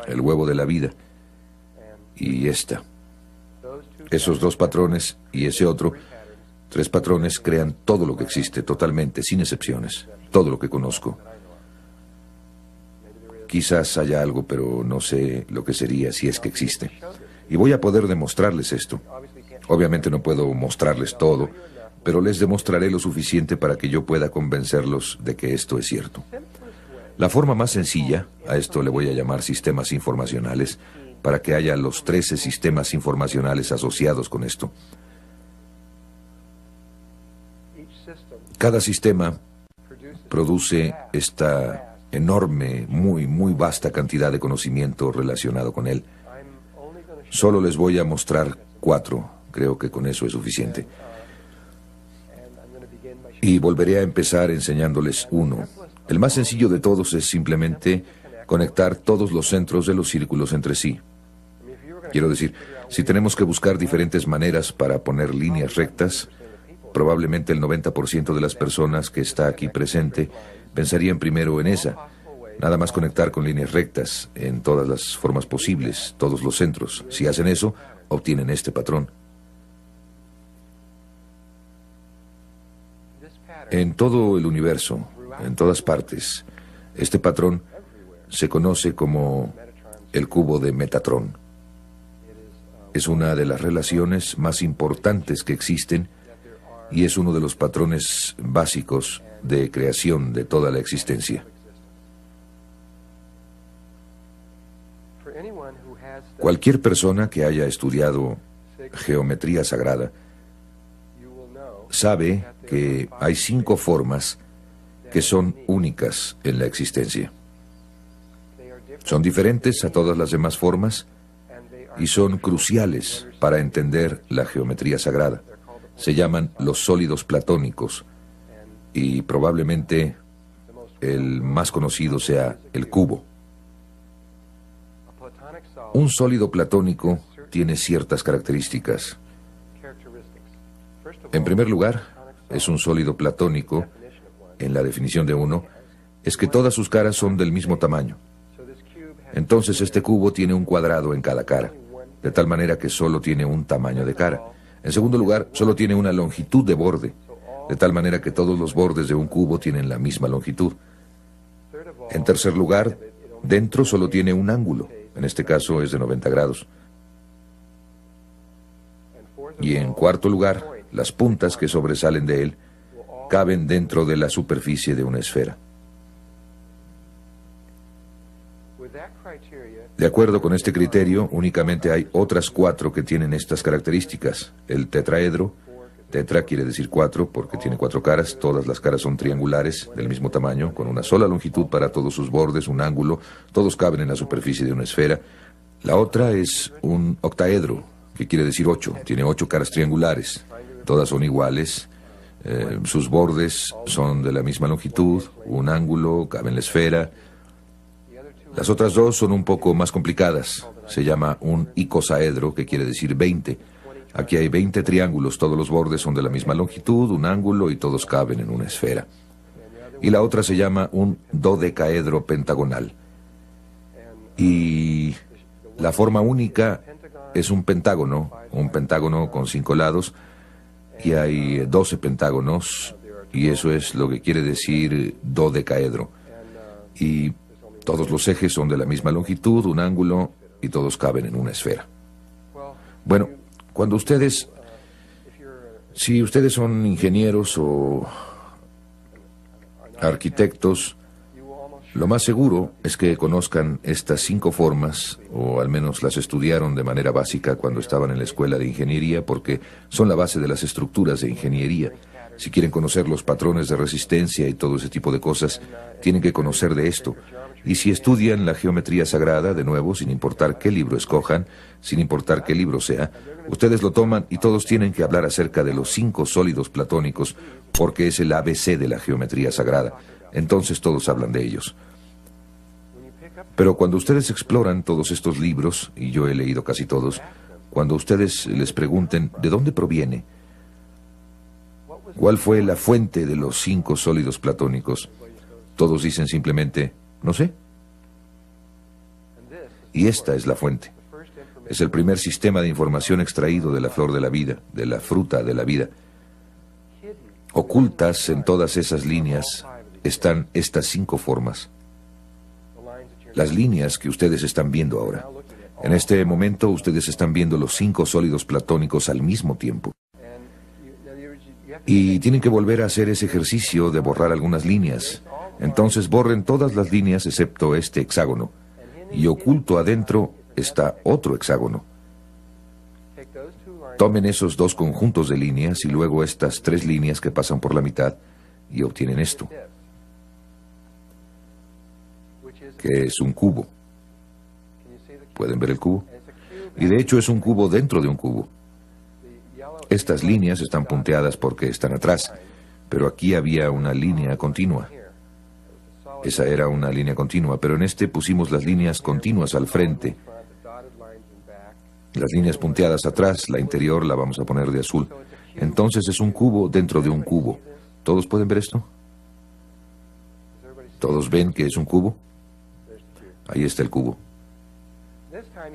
el huevo de la vida, y esta. Esos dos patrones y ese otro, 3 patrones crean todo lo que existe, totalmente, sin excepciones, todo lo que conozco. Quizás haya algo, pero no sé lo que sería si es que existe. Y voy a poder demostrarles esto. Obviamente no puedo mostrarles todo, pero les demostraré lo suficiente para que yo pueda convencerlos de que esto es cierto. La forma más sencilla, a esto le voy a llamar sistemas informacionales, para que haya los 13 sistemas informacionales asociados con esto. Cada sistema produce esta enorme, muy vasta cantidad de conocimiento relacionado con él. Solo les voy a mostrar 4, creo que con eso es suficiente. Y volveré a empezar enseñándoles uno. El más sencillo de todos es simplemente conectar todos los centros de los círculos entre sí. Quiero decir, si tenemos que buscar diferentes maneras para poner líneas rectas, probablemente el 90% de las personas que está aquí presente pensarían primero en esa. Nada más conectar con líneas rectas en todas las formas posibles, todos los centros. Si hacen eso, obtienen este patrón. En todo el universo, en todas partes, este patrón se conoce como el cubo de Metatron. Es una de las relaciones más importantes que existen y es uno de los patrones básicos de creación de toda la existencia. Cualquier persona que haya estudiado geometría sagrada sabe que hay 5 formas que son únicas en la existencia. Son diferentes a todas las demás formas y son cruciales para entender la geometría sagrada. Se llaman los sólidos platónicos y probablemente el más conocido sea el cubo. Un sólido platónico tiene ciertas características. En primer lugar, es un sólido platónico, en la definición de uno, es que todas sus caras son del mismo tamaño. Entonces este cubo tiene un cuadrado en cada cara, de tal manera que solo tiene un tamaño de cara. En segundo lugar, solo tiene una longitud de borde, de tal manera que todos los bordes de un cubo tienen la misma longitud. En tercer lugar, dentro solo tiene un ángulo, en este caso es de 90 grados. Y en cuarto lugar, las puntas que sobresalen de él caben dentro de la superficie de una esfera. De acuerdo con este criterio, únicamente hay otras 4 que tienen estas características. El tetraedro, tetra quiere decir 4 porque tiene 4 caras, todas las caras son triangulares del mismo tamaño, con una sola longitud para todos sus bordes, un ángulo, todos caben en la superficie de una esfera. La otra es un octaedro, que quiere decir 8, tiene 8 caras triangulares, todas son iguales, sus bordes son de la misma longitud, un ángulo, cabe en la esfera. Las otras 2 son un poco más complicadas. Se llama un icosaedro, que quiere decir 20. Aquí hay 20 triángulos, todos los bordes son de la misma longitud, un ángulo y todos caben en una esfera. Y la otra se llama un dodecaedro pentagonal. Y la forma única es un pentágono con 5 lados, y hay 12 pentágonos, y eso es lo que quiere decir dodecaedro. Y todos los ejes son de la misma longitud, un ángulo, y todos caben en una esfera. Bueno, cuando si ustedes son ingenieros o arquitectos, lo más seguro es que conozcan estas 5 formas, o al menos las estudiaron de manera básica cuando estaban en la escuela de ingeniería, porque son la base de las estructuras de ingeniería. Si quieren conocer los patrones de resistencia y todo ese tipo de cosas, tienen que conocer de esto. Y si estudian la geometría sagrada, de nuevo, sin importar qué libro escojan, sin importar qué libro sea, ustedes lo toman y todos tienen que hablar acerca de los 5 sólidos platónicos, porque es el ABC de la geometría sagrada. Entonces todos hablan de ellos. Pero cuando ustedes exploran todos estos libros, y yo he leído casi todos, cuando ustedes les pregunten ¿de dónde proviene? ¿Cuál fue la fuente de los 5 sólidos platónicos? Todos dicen simplemente, no sé. Y esta es la fuente. Es el primer sistema de información extraído de la flor de la vida, de la fruta de la vida. Ocultas en todas esas líneas están estas 5 formas. Las líneas que ustedes están viendo ahora. En este momento ustedes están viendo los 5 sólidos platónicos al mismo tiempo. Y tienen que volver a hacer ese ejercicio de borrar algunas líneas. Entonces borren todas las líneas excepto este hexágono. Y oculto adentro está otro hexágono. Tomen esos 2 conjuntos de líneas y luego estas 3 líneas que pasan por la mitad y obtienen esto, que es un cubo. ¿Pueden ver el cubo? Y de hecho es un cubo dentro de un cubo. Estas líneas están punteadas porque están atrás, pero aquí había una línea continua. Esa era una línea continua, pero en este pusimos las líneas continuas al frente. Las líneas punteadas atrás, la interior la vamos a poner de azul. Entonces es un cubo dentro de un cubo. ¿Todos pueden ver esto? ¿Todos ven que es un cubo? Ahí está el cubo.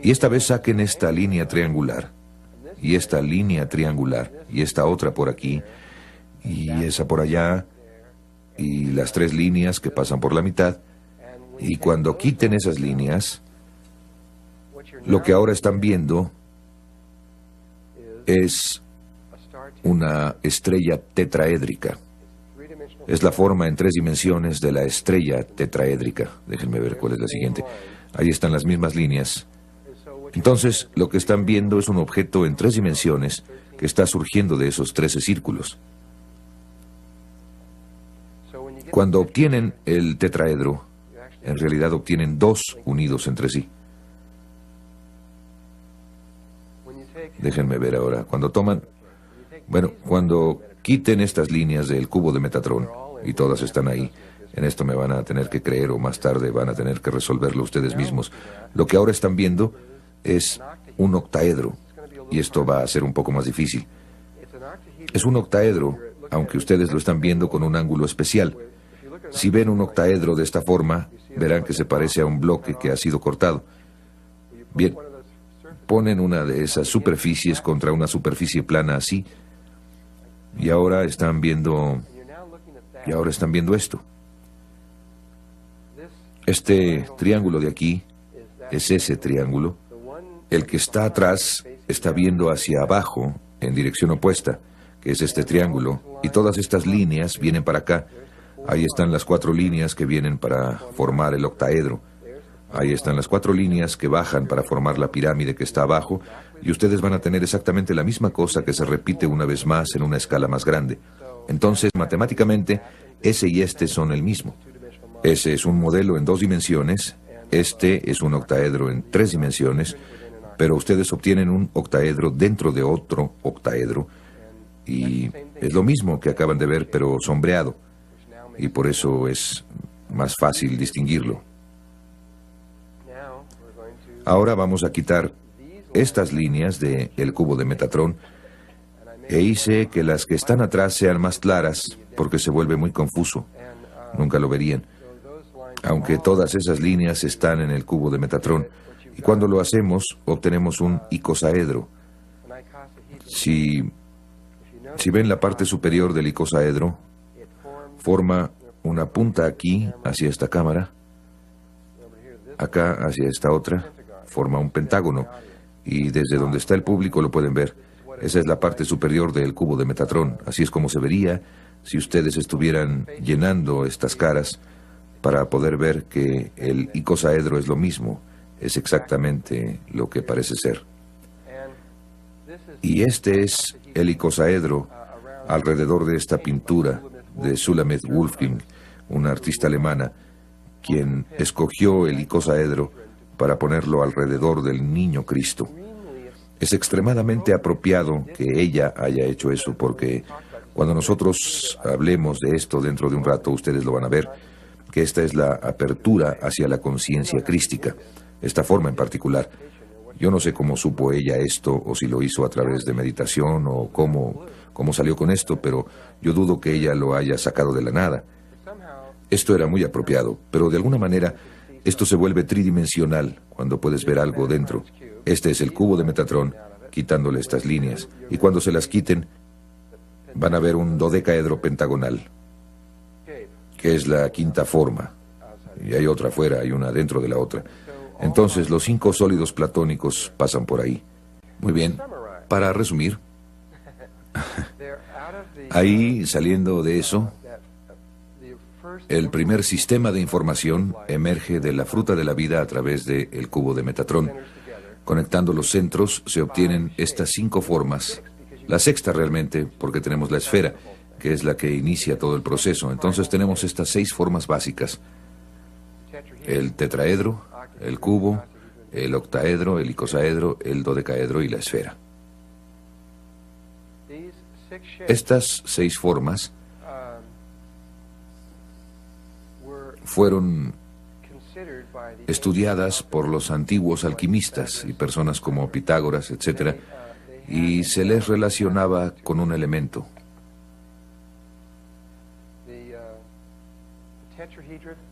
Y esta vez saquen esta línea triangular, y esta línea triangular, y esta otra por aquí, y esa por allá, y las 3 líneas que pasan por la mitad. Y cuando quiten esas líneas, lo que ahora están viendo es una estrella tetraédrica. Es la forma en 3 dimensiones de la estrella tetraédrica. Déjenme ver cuál es la siguiente. Ahí están las mismas líneas. Entonces, lo que están viendo es un objeto en 3 dimensiones que está surgiendo de esos 13 círculos. Cuando obtienen el tetraedro, en realidad obtienen 2 unidos entre sí. Déjenme ver ahora. Cuando quiten estas líneas del cubo de Metatron, y todas están ahí, en esto me van a tener que creer o más tarde van a tener que resolverlo ustedes mismos. Lo que ahora están viendo es un octaedro, y esto va a ser un poco más difícil. Es un octaedro, aunque ustedes lo están viendo con un ángulo especial. Si ven un octaedro de esta forma, verán que se parece a un bloque que ha sido cortado. Bien, ponen una de esas superficies contra una superficie plana así, y ahora están viendo esto. Este triángulo de aquí es ese triángulo. El que está atrás está viendo hacia abajo, en dirección opuesta, que es este triángulo, y todas estas líneas vienen para acá. Ahí están las 4 líneas que vienen para formar el octaedro. Ahí están las 4 líneas que bajan para formar la pirámide que está abajo, y ustedes van a tener exactamente la misma cosa que se repite una vez más en una escala más grande. Entonces, matemáticamente, ese y este son el mismo. Ese es un modelo en 2 dimensiones, este es un octaedro en 3 dimensiones, pero ustedes obtienen un octaedro dentro de otro octaedro, y es lo mismo que acaban de ver, pero sombreado, y por eso es más fácil distinguirlo. Ahora vamos a quitar estas líneas del cubo de Metatron, e hice que las que están atrás sean más claras, porque se vuelve muy confuso. Nunca lo verían. Aunque todas esas líneas están en el cubo de Metatron, y cuando lo hacemos, obtenemos un icosaedro. Si ven la parte superior del icosaedro, forma una punta aquí, hacia esta cámara, acá, hacia esta otra, forma un pentágono, y desde donde está el público lo pueden ver. Esa es la parte superior del cubo de Metatron. Así es como se vería si ustedes estuvieran llenando estas caras para poder ver que el icosaedro es lo mismo, es exactamente lo que parece ser. Y este es el icosaedro alrededor de esta pintura de Sulamith Wolfking, una artista alemana, quien escogió el icosaedro para ponerlo alrededor del niño Cristo. Es extremadamente apropiado que ella haya hecho eso, porque cuando nosotros hablemos de esto dentro de un rato, ustedes lo van a ver, que esta es la apertura hacia la conciencia crística, esta forma en particular. Yo no sé cómo supo ella esto, o si lo hizo a través de meditación, o cómo salió con esto, pero yo dudo que ella lo haya sacado de la nada. Esto era muy apropiado, pero de alguna manera esto se vuelve tridimensional cuando puedes ver algo dentro. Este es el cubo de Metatron, quitándole estas líneas, y cuando se las quiten, van a ver un dodecaedro pentagonal, que es la quinta forma, y hay otra afuera, hay una dentro de la otra. Entonces los 5 sólidos platónicos pasan por ahí. Muy bien, para resumir, ahí, saliendo de eso, el primer sistema de información emerge de la fruta de la vida a través del cubo de Metatron. Conectando los centros se obtienen estas 5 formas, la sexta realmente, porque tenemos la esfera, que es la que inicia todo el proceso. Entonces tenemos estas 6 formas básicas: el tetraedro, el cubo, el octaedro, el icosaedro, el dodecaedro y la esfera. Estas 6 formas fueron estudiadas por los antiguos alquimistas y personas como Pitágoras, etc., y se les relacionaba con un elemento.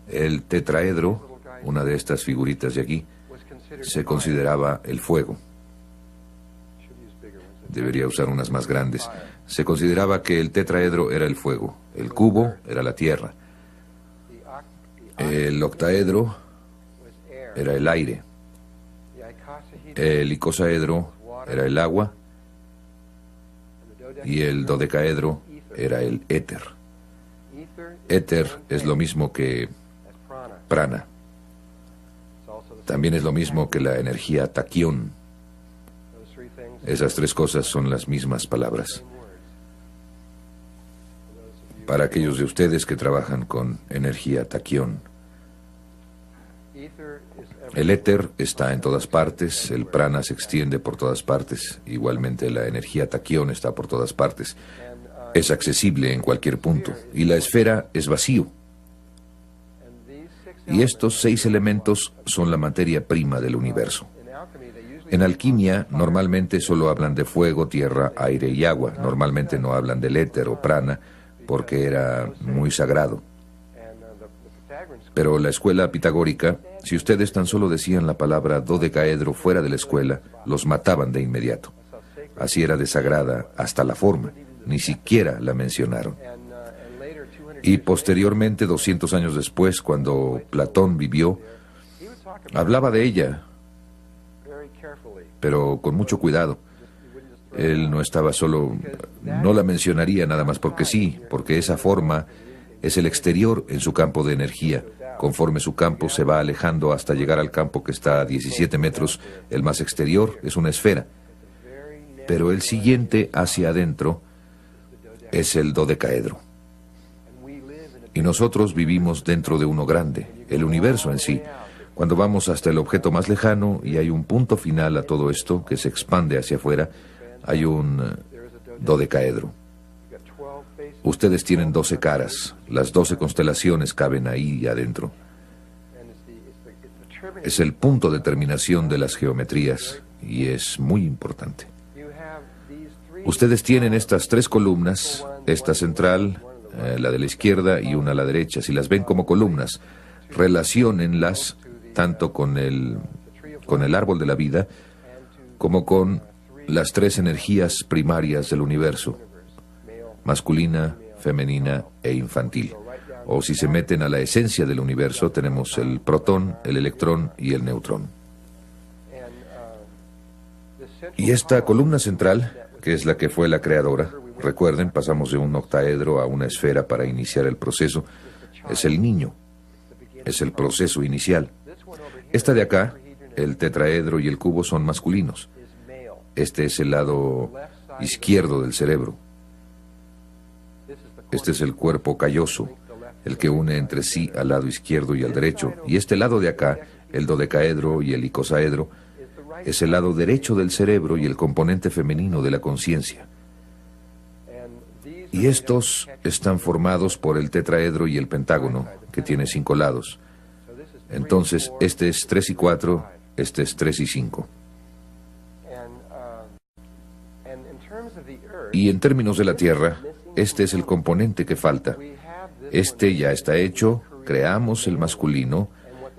El tetraedro, una de estas figuritas de aquí, se consideraba el fuego. Debería usar unas más grandes. Se consideraba que el tetraedro era el fuego, el cubo era la tierra, el octaedro era el aire, el icosaedro era el agua y el dodecaedro era el éter. Éter es lo mismo que prana. También es lo mismo que la energía taquión. Esas 3 cosas son las mismas palabras. Para aquellos de ustedes que trabajan con energía taquión, el éter está en todas partes, el prana se extiende por todas partes, igualmente la energía taquión está por todas partes. Es accesible en cualquier punto, y la esfera es vacío. Y estos 6 elementos son la materia prima del universo. En alquimia, normalmente solo hablan de fuego, tierra, aire y agua. Normalmente no hablan del éter o prana, porque era muy sagrado. Pero la escuela pitagórica, si ustedes tan solo decían la palabra dodecaedro fuera de la escuela, los mataban de inmediato. Así era de sagrada hasta la forma. Ni siquiera la mencionaron. Y posteriormente, 200 años después, cuando Platón vivió, hablaba de ella, pero con mucho cuidado. Él no estaba solo, no la mencionaría nada más porque sí, porque esa forma es el exterior en su campo de energía. Conforme su campo se va alejando hasta llegar al campo que está a 17 metros, el más exterior es una esfera. Pero el siguiente hacia adentro es el dodecaedro. Y nosotros vivimos dentro de uno grande, el universo en sí. Cuando vamos hasta el objeto más lejano y hay un punto final a todo esto que se expande hacia afuera, hay un dodecaedro. Ustedes tienen 12 caras, las 12 constelaciones caben ahí adentro. Es el punto de terminación de las geometrías y es muy importante. Ustedes tienen estas 3 columnas, esta central, la de la izquierda y una a la derecha. Si las ven como columnas, relaciónenlas tanto con el árbol de la vida como con las 3 energías primarias del universo: masculina, femenina e infantil. O si se meten a la esencia del universo, tenemos el protón, el electrón y el neutrón. Y esta columna central, que es la que fue la creadora, recuerden, pasamos de un octaedro a una esfera para iniciar el proceso, es el niño, es el proceso inicial. Esta de acá, el tetraedro y el cubo, son masculinos. Este es el lado izquierdo del cerebro. Este es el cuerpo calloso, el que une entre sí al lado izquierdo y al derecho. Y este lado de acá, el dodecaedro y el icosaedro, es el lado derecho del cerebro y el componente femenino de la conciencia. Y estos están formados por el tetraedro y el pentágono, que tiene 5 lados. Entonces, este es 3 y 4, este es 3 y 5. Y en términos de la Tierra, este es el componente que falta. Este ya está hecho, creamos el masculino,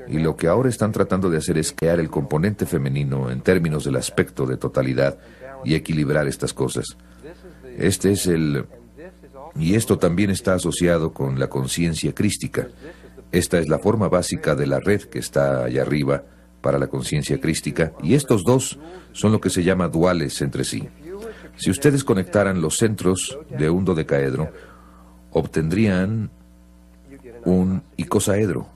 y lo que ahora están tratando de hacer es crear el componente femenino en términos del aspecto de totalidad y equilibrar estas cosas. Este es el... Y esto también está asociado con la conciencia crística. Esta es la forma básica de la red que está allá arriba para la conciencia crística, y estos dos son lo que se llama duales entre sí. Si ustedes conectaran los centros de un dodecaedro, obtendrían un icosaedro.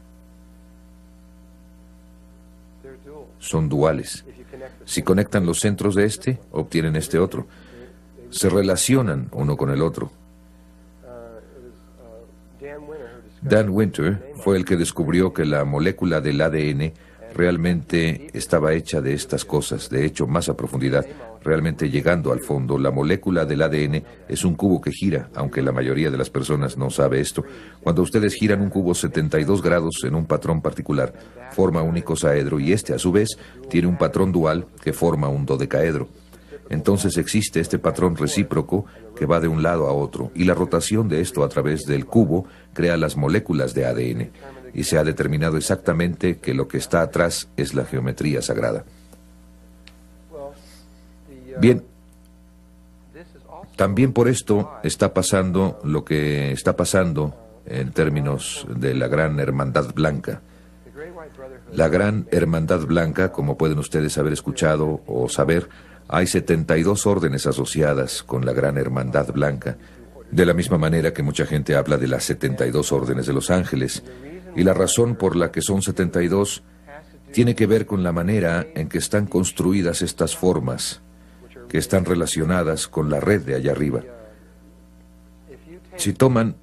Son duales. Si conectan los centros de este, obtienen este otro. Se relacionan uno con el otro. Dan Winter fue el que descubrió que la molécula del ADN realmente estaba hecha de estas cosas, de hecho, más a profundidad, realmente llegando al fondo. La molécula del ADN es un cubo que gira, aunque la mayoría de las personas no sabe esto. Cuando ustedes giran un cubo 72 grados en un patrón particular, forma un icosaedro, y este, a su vez, tiene un patrón dual que forma un dodecaedro. Entonces existe este patrón recíproco que va de un lado a otro, y la rotación de esto a través del cubo crea las moléculas de ADN, y se ha determinado exactamente que lo que está atrás es la geometría sagrada. Bien, también por esto está pasando lo que está pasando en términos de la Gran Hermandad Blanca. La Gran Hermandad Blanca, como pueden ustedes haber escuchado o saber, hay 72 órdenes asociadas con la Gran Hermandad Blanca, de la misma manera que mucha gente habla de las 72 órdenes de los ángeles. Y la razón por la que son 72 tiene que ver con la manera en que están construidas estas formas, que están relacionadas con la red de allá arriba. Si toman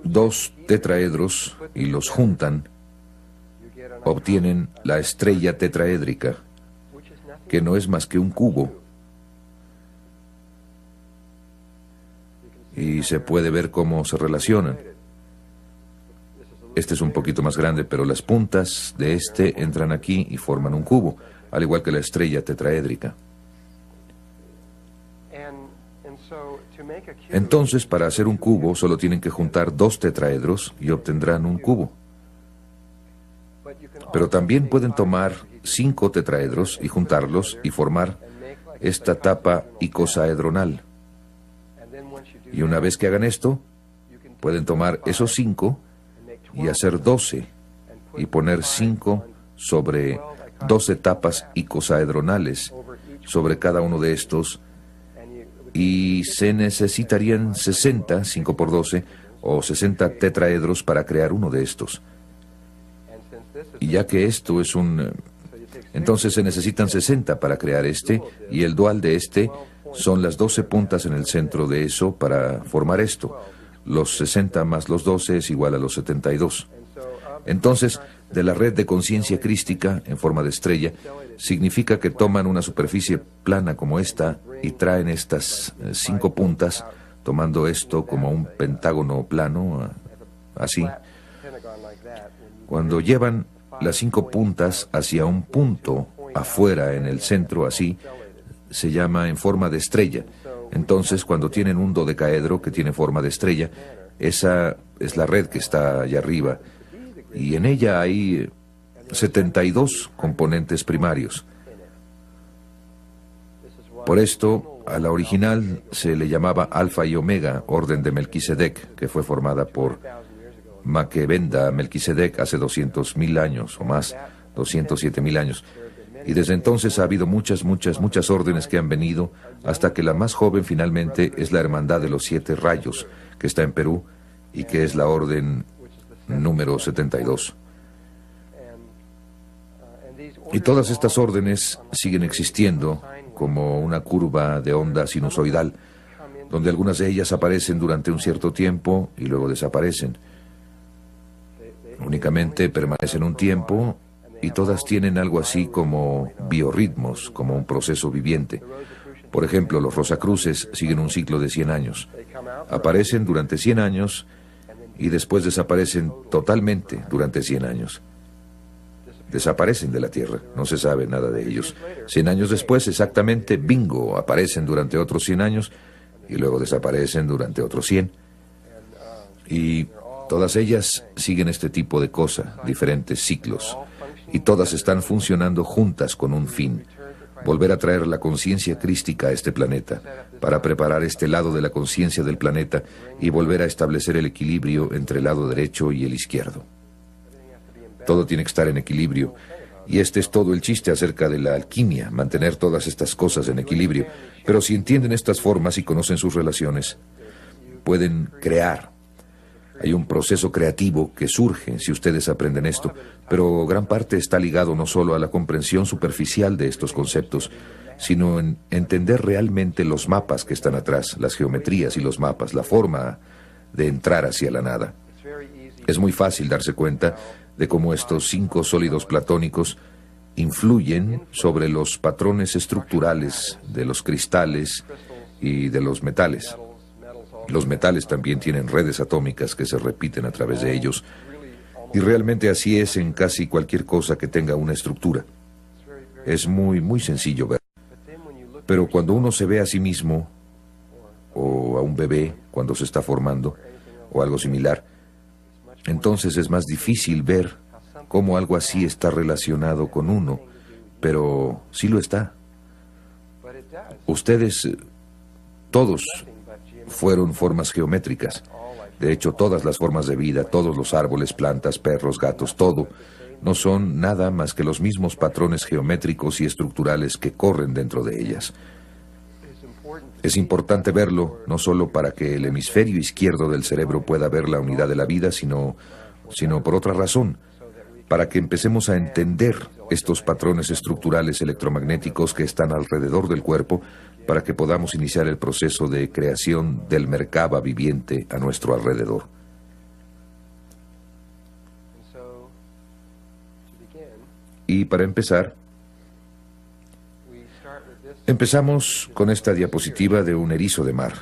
2 tetraedros y los juntan, obtienen la estrella tetraédrica, que no es más que un cubo. Y se puede ver cómo se relacionan. Este es un poquito más grande, pero las puntas de este entran aquí y forman un cubo, al igual que la estrella tetraédrica. Entonces, para hacer un cubo, solo tienen que juntar 2 tetraedros y obtendrán un cubo. Pero también pueden tomar 5 tetraedros y juntarlos y formar esta tapa icosaedronal. Y una vez que hagan esto, pueden tomar esos 5 y hacer 12 y poner 5 sobre 12 tapas icosaedronales sobre cada uno de estos, y se necesitarían 60, 5 por 12, o 60 tetraedros para crear uno de estos. Y ya que esto es entonces se necesitan 60 para crear este, y el dual de este son las 12 puntas en el centro de eso para formar esto. Los 60 más los 12 es igual a los 72. Entonces, de la red de conciencia crística en forma de estrella, significa que toman una superficie plana como esta y traen estas 5 puntas, tomando esto como un pentágono plano, así. Cuando llevan las 5 puntas hacia un punto afuera en el centro, así, se llama en forma de estrella. Entonces, cuando tienen un dodecaedro que tiene forma de estrella, esa es la red que está allá arriba, y en ella hay 72 componentes primarios. Por esto, a la original se le llamaba Alfa y Omega, orden de Melquisedec, que fue formada por Maquebenda Melquisedec hace 200.000 años o más, 207.000 años. Y desde entonces ha habido muchas órdenes que han venido, hasta que la más joven finalmente es la Hermandad de los 7 Rayos, que está en Perú, y que es la orden número 72. Y todas estas órdenes siguen existiendo como una curva de onda sinusoidal, donde algunas de ellas aparecen durante un cierto tiempo y luego desaparecen. Únicamente permanecen un tiempo y todas tienen algo así como biorritmos, como un proceso viviente. Por ejemplo, los Rosacruces siguen un ciclo de 100 años. Aparecen durante 100 años y después desaparecen totalmente durante 100 años. Desaparecen de la Tierra, no se sabe nada de ellos. 100 años después, exactamente, bingo, aparecen durante otros 100 años y luego desaparecen durante otros 100. Y todas ellas siguen este tipo de cosa, diferentes ciclos. Y todas están funcionando juntas con un fin: volver a traer la conciencia crística a este planeta, para preparar este lado de la conciencia del planeta y volver a establecer el equilibrio entre el lado derecho y el izquierdo. Todo tiene que estar en equilibrio. Y este es todo el chiste acerca de la alquimia, mantener todas estas cosas en equilibrio. Pero si entienden estas formas y conocen sus relaciones, pueden crear. Hay un proceso creativo que surge si ustedes aprenden esto, pero gran parte está ligado no solo a la comprensión superficial de estos conceptos, sino en entender realmente los mapas que están atrás, las geometrías y los mapas, la forma de entrar hacia la nada. Es muy fácil darse cuenta de cómo estos 5 sólidos platónicos influyen sobre los patrones estructurales de los cristales y de los metales. Los metales también tienen redes atómicas que se repiten a través de ellos, y realmente así es en casi cualquier cosa que tenga una estructura. Es muy sencillo ver. Pero cuando uno se ve a sí mismo, o a un bebé cuando se está formando, o algo similar, entonces es más difícil ver cómo algo así está relacionado con uno, pero sí lo está. Ustedes, todos, fueron formas geométricas. De hecho, todas las formas de vida, todos los árboles, plantas, perros, gatos, todo, no son nada más que los mismos patrones geométricos y estructurales que corren dentro de ellas. Es importante verlo, no solo para que el hemisferio izquierdo del cerebro pueda ver la unidad de la vida, sino por otra razón, para que empecemos a entender estos patrones estructurales electromagnéticos que están alrededor del cuerpo, para que podamos iniciar el proceso de creación del Merkaba viviente a nuestro alrededor. Y para empezar, empezamos con esta diapositiva de un erizo de mar.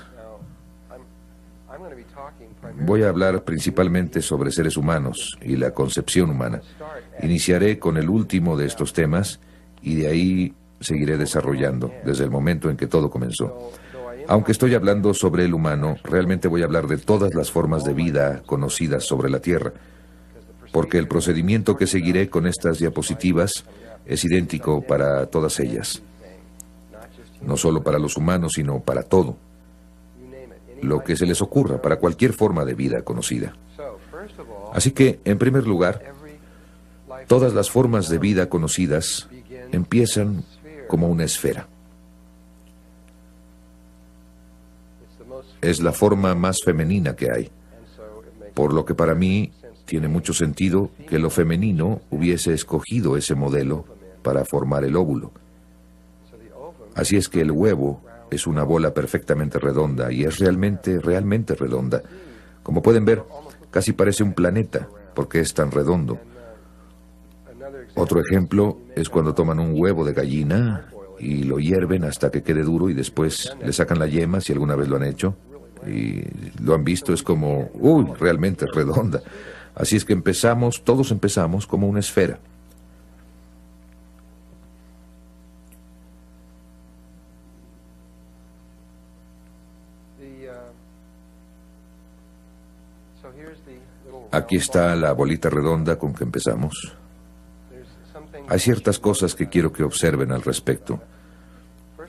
Voy a hablar principalmente sobre seres humanos y la concepción humana. Iniciaré con el último de estos temas y de ahí seguiré desarrollando desde el momento en que todo comenzó. Aunque estoy hablando sobre el humano, realmente voy a hablar de todas las formas de vida conocidas sobre la Tierra, porque el procedimiento que seguiré con estas diapositivas es idéntico para todas ellas. No solo para los humanos, sino para todo. Lo que se les ocurra, para cualquier forma de vida conocida. Así que, en primer lugar, todas las formas de vida conocidas empiezan como una esfera. Es la forma más femenina que hay, por lo que para mí tiene mucho sentido que lo femenino hubiese escogido ese modelo para formar el óvulo. Así es que el huevo es una bola perfectamente redonda y es realmente redonda. Como pueden ver, casi parece un planeta porque es tan redondo. Otro ejemplo es cuando toman un huevo de gallina y lo hierven hasta que quede duro y después le sacan la yema, si alguna vez lo han hecho, y lo han visto, es como, realmente es redonda. Así es que todos empezamos como una esfera. Aquí está la bolita redonda con que empezamos. Hay ciertas cosas que quiero que observen al respecto.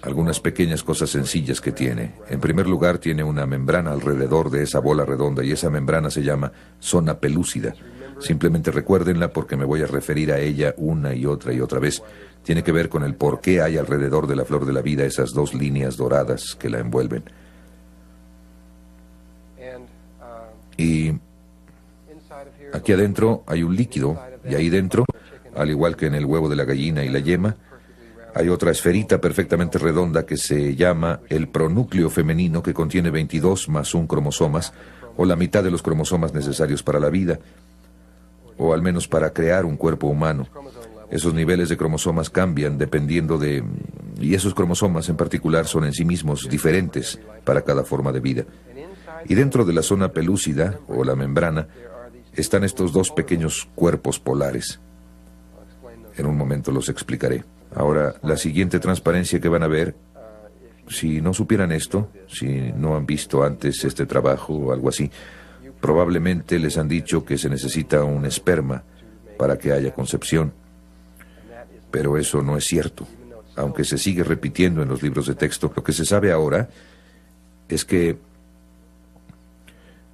Algunas pequeñas cosas sencillas que tiene. En primer lugar, tiene una membrana alrededor de esa bola redonda y esa membrana se llama zona pelúcida. Simplemente recuérdenla porque me voy a referir a ella una y otra vez. Tiene que ver con el por qué hay alrededor de la flor de la vida esas 2 líneas doradas que la envuelven. Y aquí adentro hay un líquido, y ahí dentro, al igual que en el huevo de la gallina y la yema, Hay otra esferita perfectamente redonda que se llama el pronúcleo femenino, que contiene 22 más un cromosomas, o la mitad de los cromosomas necesarios para la vida, o al menos para crear un cuerpo humano. Esos niveles de cromosomas cambian dependiendo de... y esos cromosomas en particular son en sí mismos diferentes para cada forma de vida. Y dentro de la zona pelúcida, o la membrana, están estos dos pequeños cuerpos polares. En un momento los explicaré. Ahora, la siguiente transparencia que van a ver, si no supieran esto, si no han visto antes este trabajo o algo así, probablemente les han dicho que se necesita un esperma para que haya concepción. Pero eso no es cierto. Aunque se sigue repitiendo en los libros de texto, lo que se sabe ahora es que,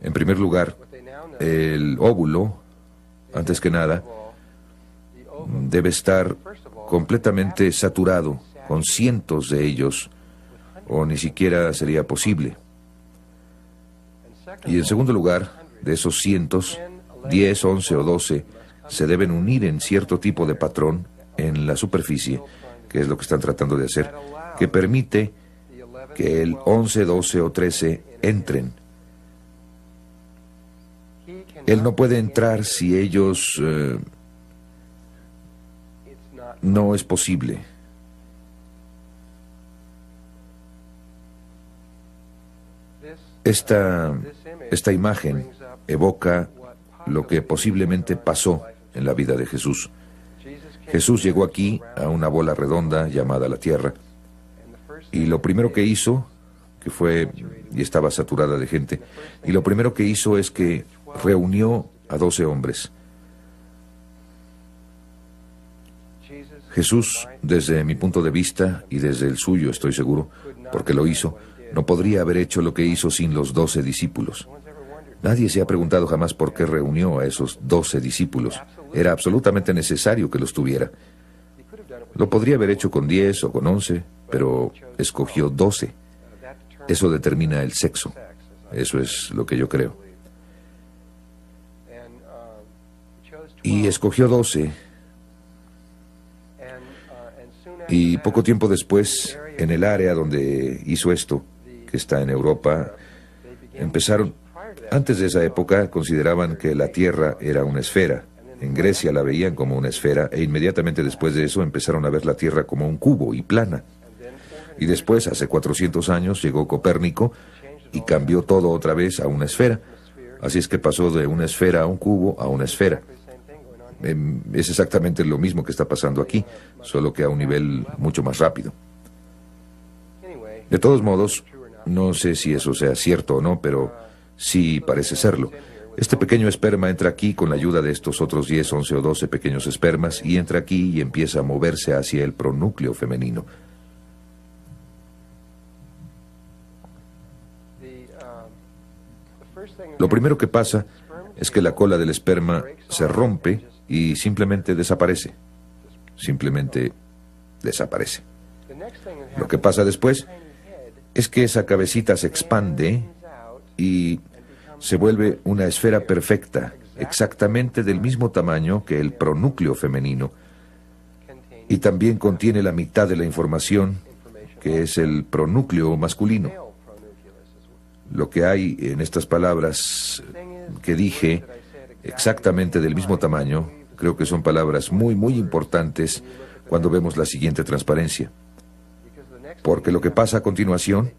en primer lugar, el óvulo, antes que nada, debe estar completamente saturado con cientos de ellos, o ni siquiera sería posible. Y en segundo lugar, de esos cientos, 10, 11 o 12 se deben unir en cierto tipo de patrón en la superficie, que es lo que están tratando de hacer, que permite que el 11, 12 o 13 entren. Él no puede entrar si ellos... no es posible. Esta imagen evoca lo que posiblemente pasó en la vida de Jesús. Jesús llegó aquí a una bola redonda llamada la Tierra, y lo primero que hizo, que fue, y estaba saturada de gente, y lo primero que hizo es que reunió a 12 hombres. Jesús, desde mi punto de vista, y desde el suyo estoy seguro, porque lo hizo, no podría haber hecho lo que hizo sin los 12 discípulos. Nadie se ha preguntado jamás por qué reunió a esos 12 discípulos. Era absolutamente necesario que los tuviera. Lo podría haber hecho con 10 o con 11, pero escogió 12. Eso determina el sexo. Eso es lo que yo creo. Y escogió 12. Y poco tiempo después, en el área donde hizo esto, que está en Europa, empezaron... Antes de esa época consideraban que la Tierra era una esfera. En Grecia la veían como una esfera, e inmediatamente después de eso empezaron a ver la Tierra como un cubo y plana. Y después, hace 400 años, llegó Copérnico y cambió todo otra vez a una esfera. Así es que pasó de una esfera a un cubo a una esfera. Es exactamente lo mismo que está pasando aquí, solo que a un nivel mucho más rápido. De todos modos, no sé si eso sea cierto o no, pero sí parece serlo. Este pequeño esperma entra aquí con la ayuda de estos otros 10, 11 o 12 pequeños espermas, y entra aquí y empieza a moverse hacia el pronúcleo femenino. Lo primero que pasa es que la cola del esperma se rompe y simplemente desaparece. Simplemente desaparece. Lo que pasa después es que esa cabecita se expande y se vuelve una esfera perfecta, exactamente del mismo tamaño que el pronúcleo femenino, y también contiene la mitad de la información, que es el pronúcleo masculino. Lo que hay en estas palabras que dije, exactamente del mismo tamaño, creo que son palabras muy, muy importantes cuando vemos la siguiente transparencia. Porque lo que pasa a continuación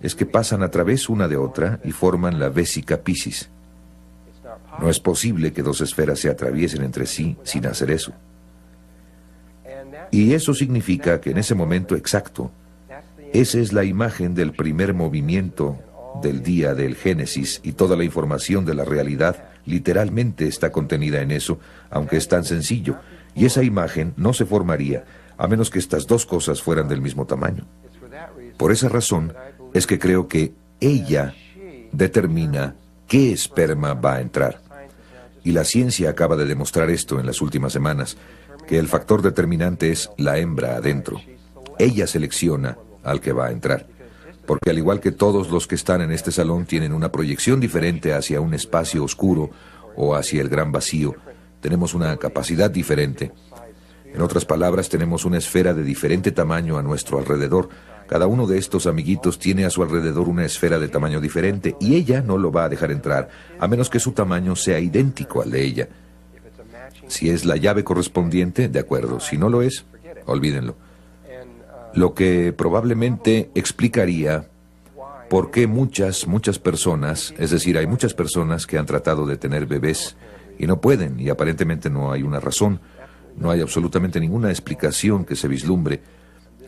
es que pasan a través una de otra y forman la vésica Piscis. No es posible que dos esferas se atraviesen entre sí sin hacer eso. Y eso significa que en ese momento exacto, esa es la imagen del primer movimiento del día del Génesis, y toda la información de la realidad literalmente está contenida en eso, aunque es tan sencillo. Y esa imagen no se formaría a menos que estas dos cosas fueran del mismo tamaño. Por esa razón es que creo que ella determina qué esperma va a entrar. Y la ciencia acaba de demostrar esto en las últimas semanas, que el factor determinante es la hembra adentro. Ella selecciona al que va a entrar. Porque al igual que todos los que están en este salón tienen una proyección diferente hacia un espacio oscuro o hacia el gran vacío, tenemos una capacidad diferente. En otras palabras, tenemos una esfera de diferente tamaño a nuestro alrededor. Cada uno de estos amiguitos tiene a su alrededor una esfera de tamaño diferente y ella no lo va a dejar entrar, a menos que su tamaño sea idéntico al de ella. Si es la llave correspondiente, de acuerdo. Si no lo es, olvídenlo. Lo que probablemente explicaría por qué muchas personas, es decir, hay muchas personas que han tratado de tener bebés y no pueden, y aparentemente no hay una razón, no hay absolutamente ninguna explicación que se vislumbre,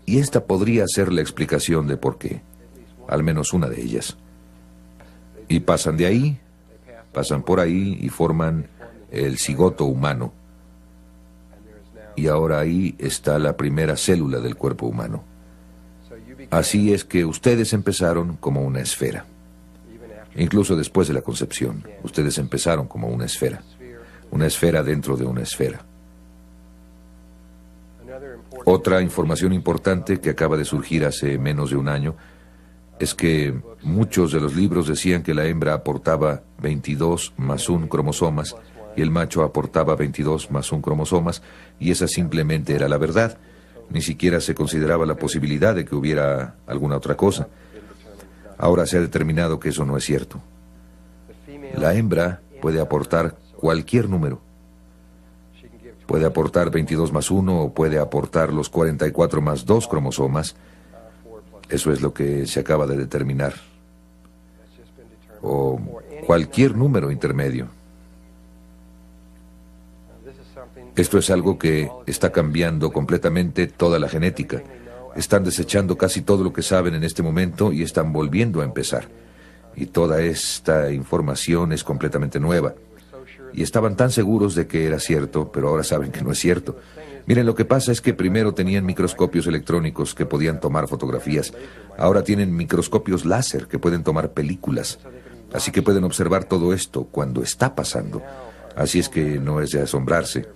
y esta podría ser la explicación de por qué, al menos una de ellas. Y pasan de ahí, pasan por ahí y forman el cigoto humano. Y ahora ahí está la primera célula del cuerpo humano. Así es que ustedes empezaron como una esfera. Incluso después de la concepción, ustedes empezaron como una esfera dentro de una esfera. Otra información importante que acaba de surgir hace menos de un año es que muchos de los libros decían que la hembra aportaba 22 más 1 cromosomas y el macho aportaba 22 más 1 cromosomas, y esa simplemente era la verdad. Ni siquiera se consideraba la posibilidad de que hubiera alguna otra cosa. Ahora se ha determinado que eso no es cierto. La hembra puede aportar cualquier número. Puede aportar 22 más 1 o puede aportar los 44 más 2 cromosomas. Eso es lo que se acaba de determinar. O cualquier número intermedio. Esto es algo que está cambiando completamente toda la genética. Están desechando casi todo lo que saben en este momento y están volviendo a empezar. Y toda esta información es completamente nueva. Y estaban tan seguros de que era cierto, pero ahora saben que no es cierto. Miren, lo que pasa es que primero tenían microscopios electrónicos que podían tomar fotografías. Ahora tienen microscopios láser que pueden tomar películas. Así que pueden observar todo esto cuando está pasando. Así es que no es de asombrarse.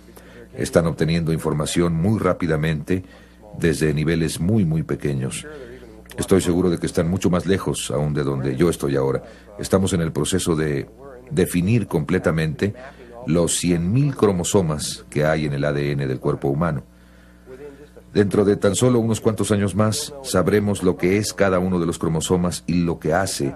Están obteniendo información muy rápidamente desde niveles muy pequeños. Estoy seguro de que están mucho más lejos aún de donde yo estoy ahora. Estamos en el proceso de definir completamente los 100.000 cromosomas que hay en el ADN del cuerpo humano. Dentro de tan solo unos cuantos años más, sabremos lo que es cada uno de los cromosomas y lo que hace,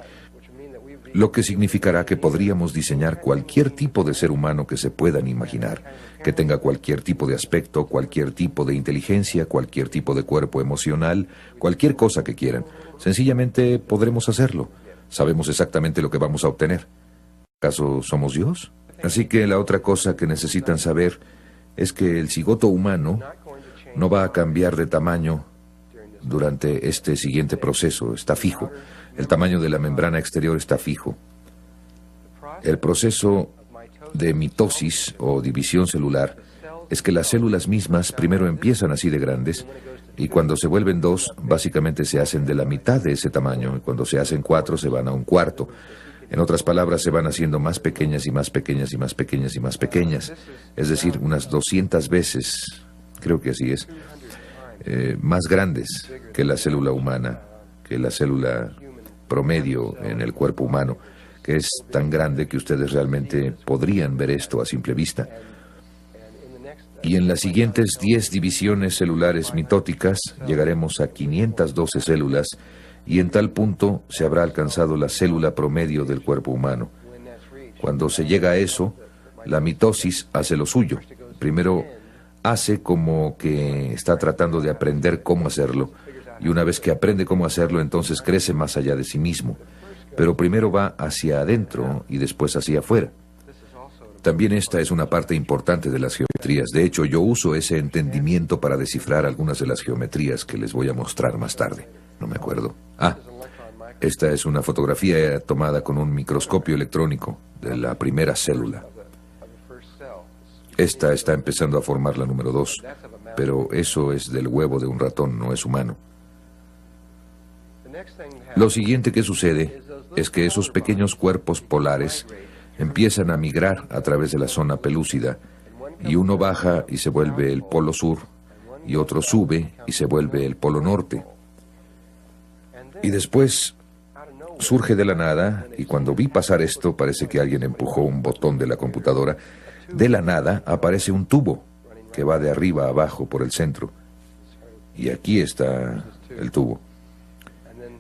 lo que significará que podríamos diseñar cualquier tipo de ser humano que se puedan imaginar, que tenga cualquier tipo de aspecto, cualquier tipo de inteligencia, cualquier tipo de cuerpo emocional, cualquier cosa que quieran. Sencillamente podremos hacerlo. Sabemos exactamente lo que vamos a obtener. ¿Acaso somos Dios? Así que la otra cosa que necesitan saber es que el cigoto humano no va a cambiar de tamaño durante este siguiente proceso. Está fijo. El tamaño de la membrana exterior está fijo. El proceso de mitosis o división celular es que las células mismas primero empiezan así de grandes y cuando se vuelven 2, básicamente se hacen de la mitad de ese tamaño, y cuando se hacen 4 se van a un cuarto. En otras palabras, se van haciendo más pequeñas y más pequeñas y más pequeñas y más pequeñas. Es decir, unas 200 veces, creo que así es, más grandes que la célula humana, que la célula promedio en el cuerpo humano, que es tan grande que ustedes realmente podrían ver esto a simple vista. Y en las siguientes 10 divisiones celulares mitóticas llegaremos a 512 células, y en tal punto se habrá alcanzado la célula promedio del cuerpo humano. Cuando se llega a eso, la mitosis hace lo suyo. Primero hace como que está tratando de aprender cómo hacerlo, y una vez que aprende cómo hacerlo, entonces crece más allá de sí mismo. Pero primero va hacia adentro y después hacia afuera. También esta es una parte importante de las geometrías. De hecho, yo uso ese entendimiento para descifrar algunas de las geometrías que les voy a mostrar más tarde. No me acuerdo. Esta es una fotografía tomada con un microscopio electrónico de la primera célula. Esta está empezando a formar la número 2, pero eso es del huevo de un ratón, no es humano. Lo siguiente que sucede es que esos pequeños cuerpos polares empiezan a migrar a través de la zona pelúcida, y uno baja y se vuelve el polo sur, y otro sube y se vuelve el polo norte. Y después surge de la nada, y cuando vi pasar esto, parece que alguien empujó un botón de la computadora. De la nada aparece un tubo que va de arriba a abajo por el centro. Y aquí está el tubo.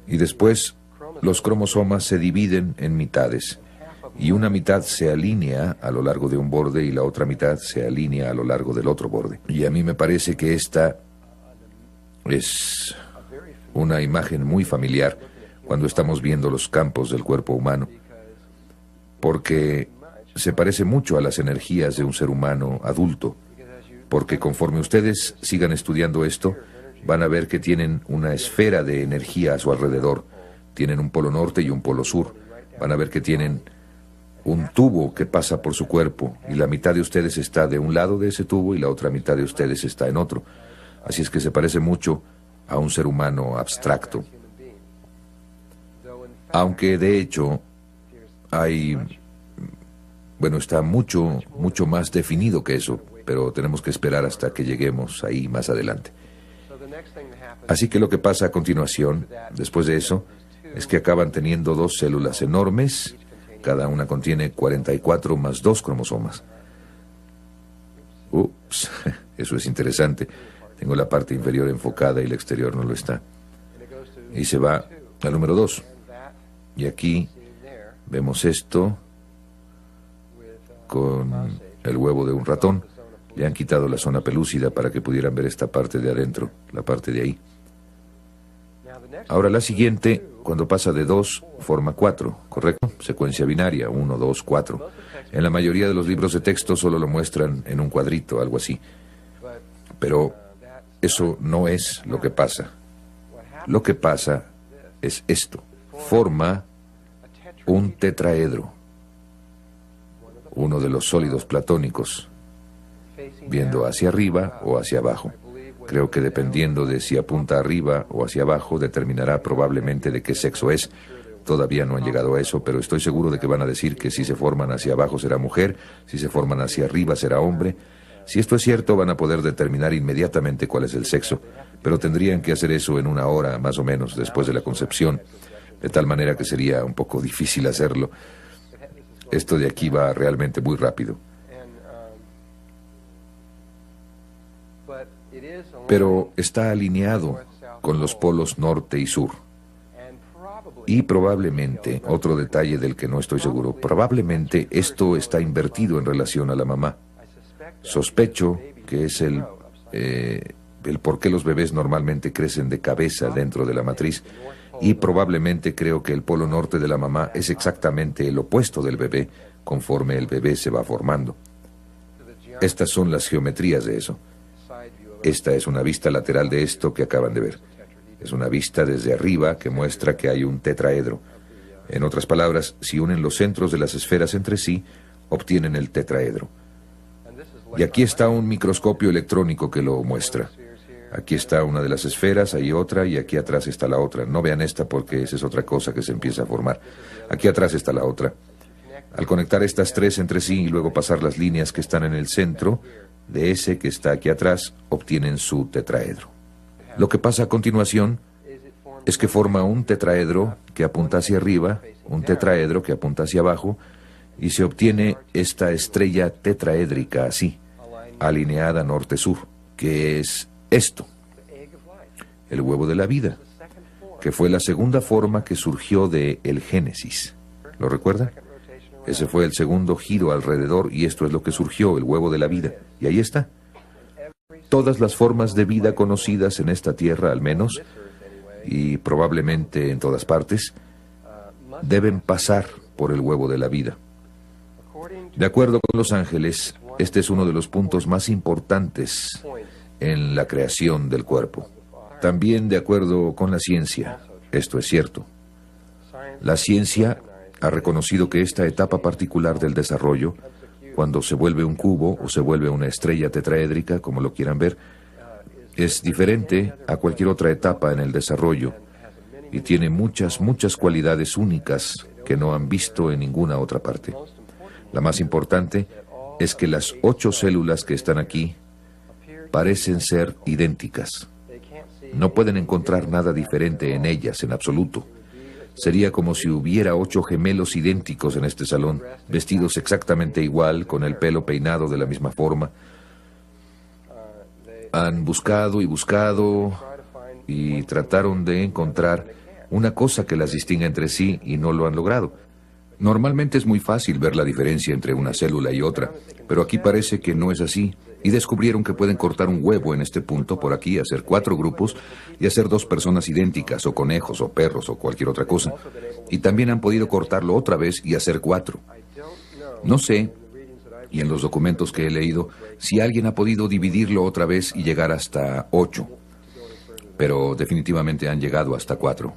Y después los cromosomas se dividen en mitades. Y una mitad se alinea a lo largo de un borde y la otra mitad se alinea a lo largo del otro borde. Y a mí me parece que esta es una imagen muy familiar cuando estamos viendo los campos del cuerpo humano, porque se parece mucho a las energías de un ser humano adulto, porque conforme ustedes sigan estudiando esto, van a ver que tienen una esfera de energía a su alrededor, tienen un polo norte y un polo sur, van a ver que tienen un tubo que pasa por su cuerpo y la mitad de ustedes está de un lado de ese tubo y la otra mitad de ustedes está en otro. Así es que se parece mucho a un ser humano abstracto. Aunque de hecho está mucho más definido que eso, pero tenemos que esperar hasta que lleguemos ahí más adelante. Así que lo que pasa a continuación, después de eso, es que acaban teniendo dos células enormes. Cada una contiene 44 más 2 cromosomas. Ups, eso es interesante. Tengo la parte inferior enfocada y la exterior no lo está. Y se va al número 2. Y aquí vemos esto con el huevo de un ratón. Le han quitado la zona pelúcida para que pudieran ver esta parte de adentro, la parte de ahí. Ahora la siguiente, cuando pasa de 2, forma 4, ¿correcto? Secuencia binaria, 1, 2, 4. En la mayoría de los libros de texto solo lo muestran en un cuadrito, algo así. Pero eso no es lo que pasa. Lo que pasa es esto. Forma un tetraedro, uno de los sólidos platónicos, viendo hacia arriba o hacia abajo. Creo que dependiendo de si apunta arriba o hacia abajo, determinará probablemente de qué sexo es. Todavía no han llegado a eso, pero estoy seguro de que van a decir que si se forman hacia abajo será mujer, si se forman hacia arriba será hombre. Si esto es cierto, van a poder determinar inmediatamente cuál es el sexo, pero tendrían que hacer eso en 1 hora, más o menos, después de la concepción, de tal manera que sería un poco difícil hacerlo. Esto de aquí va realmente muy rápido. Pero está alineado con los polos norte y sur. Y probablemente, otro detalle del que no estoy seguro, probablemente esto está invertido en relación a la mamá. Sospecho que es el por qué los bebés normalmente crecen de cabeza dentro de la matriz, y probablemente creo que el polo norte de la mamá es exactamente el opuesto del bebé conforme el bebé se va formando. Estas son las geometrías de eso. Esta es una vista lateral de esto que acaban de ver. Es una vista desde arriba que muestra que hay un tetraedro. En otras palabras, si unen los centros de las esferas entre sí, obtienen el tetraedro. Y aquí está un microscopio electrónico que lo muestra. Aquí está una de las esferas, hay otra, y aquí atrás está la otra. No vean esta porque esa es otra cosa que se empieza a formar. Aquí atrás está la otra. Al conectar estas tres entre sí y luego pasar las líneas que están en el centro de ese que está aquí atrás, obtienen su tetraedro. Lo que pasa a continuación es que forma un tetraedro que apunta hacia arriba, un tetraedro que apunta hacia abajo, y se obtiene esta estrella tetraédrica así, alineada norte-sur, que es esto, el huevo de la vida, que fue la segunda forma que surgió de el Génesis. ¿Lo recuerda? Ese fue el segundo giro alrededor y esto es lo que surgió, el huevo de la vida. Y ahí está. Todas las formas de vida conocidas en esta tierra, al menos, y probablemente en todas partes, deben pasar por el huevo de la vida. De acuerdo con los ángeles, este es uno de los puntos más importantes en la creación del cuerpo. También de acuerdo con la ciencia, esto es cierto. La ciencia ha reconocido que esta etapa particular del desarrollo, cuando se vuelve un cubo o se vuelve una estrella tetraédrica, como lo quieran ver, es diferente a cualquier otra etapa en el desarrollo y tiene muchas cualidades únicas que no han visto en ninguna otra parte. La más importante es que las 8 células que están aquí parecen ser idénticas. No pueden encontrar nada diferente en ellas en absoluto. Sería como si hubiera 8 gemelos idénticos en este salón, vestidos exactamente igual, con el pelo peinado de la misma forma. Han buscado y buscado y trataron de encontrar una cosa que las distinga entre sí y no lo han logrado. Normalmente es muy fácil ver la diferencia entre una célula y otra, pero aquí parece que no es así. Y descubrieron que pueden cortar un huevo en este punto, por aquí, hacer 4 grupos y hacer 2 personas idénticas, o conejos, o perros, o cualquier otra cosa. Y también han podido cortarlo otra vez y hacer 4. No sé, y en los documentos que he leído, si alguien ha podido dividirlo otra vez y llegar hasta 8. Pero definitivamente han llegado hasta 4.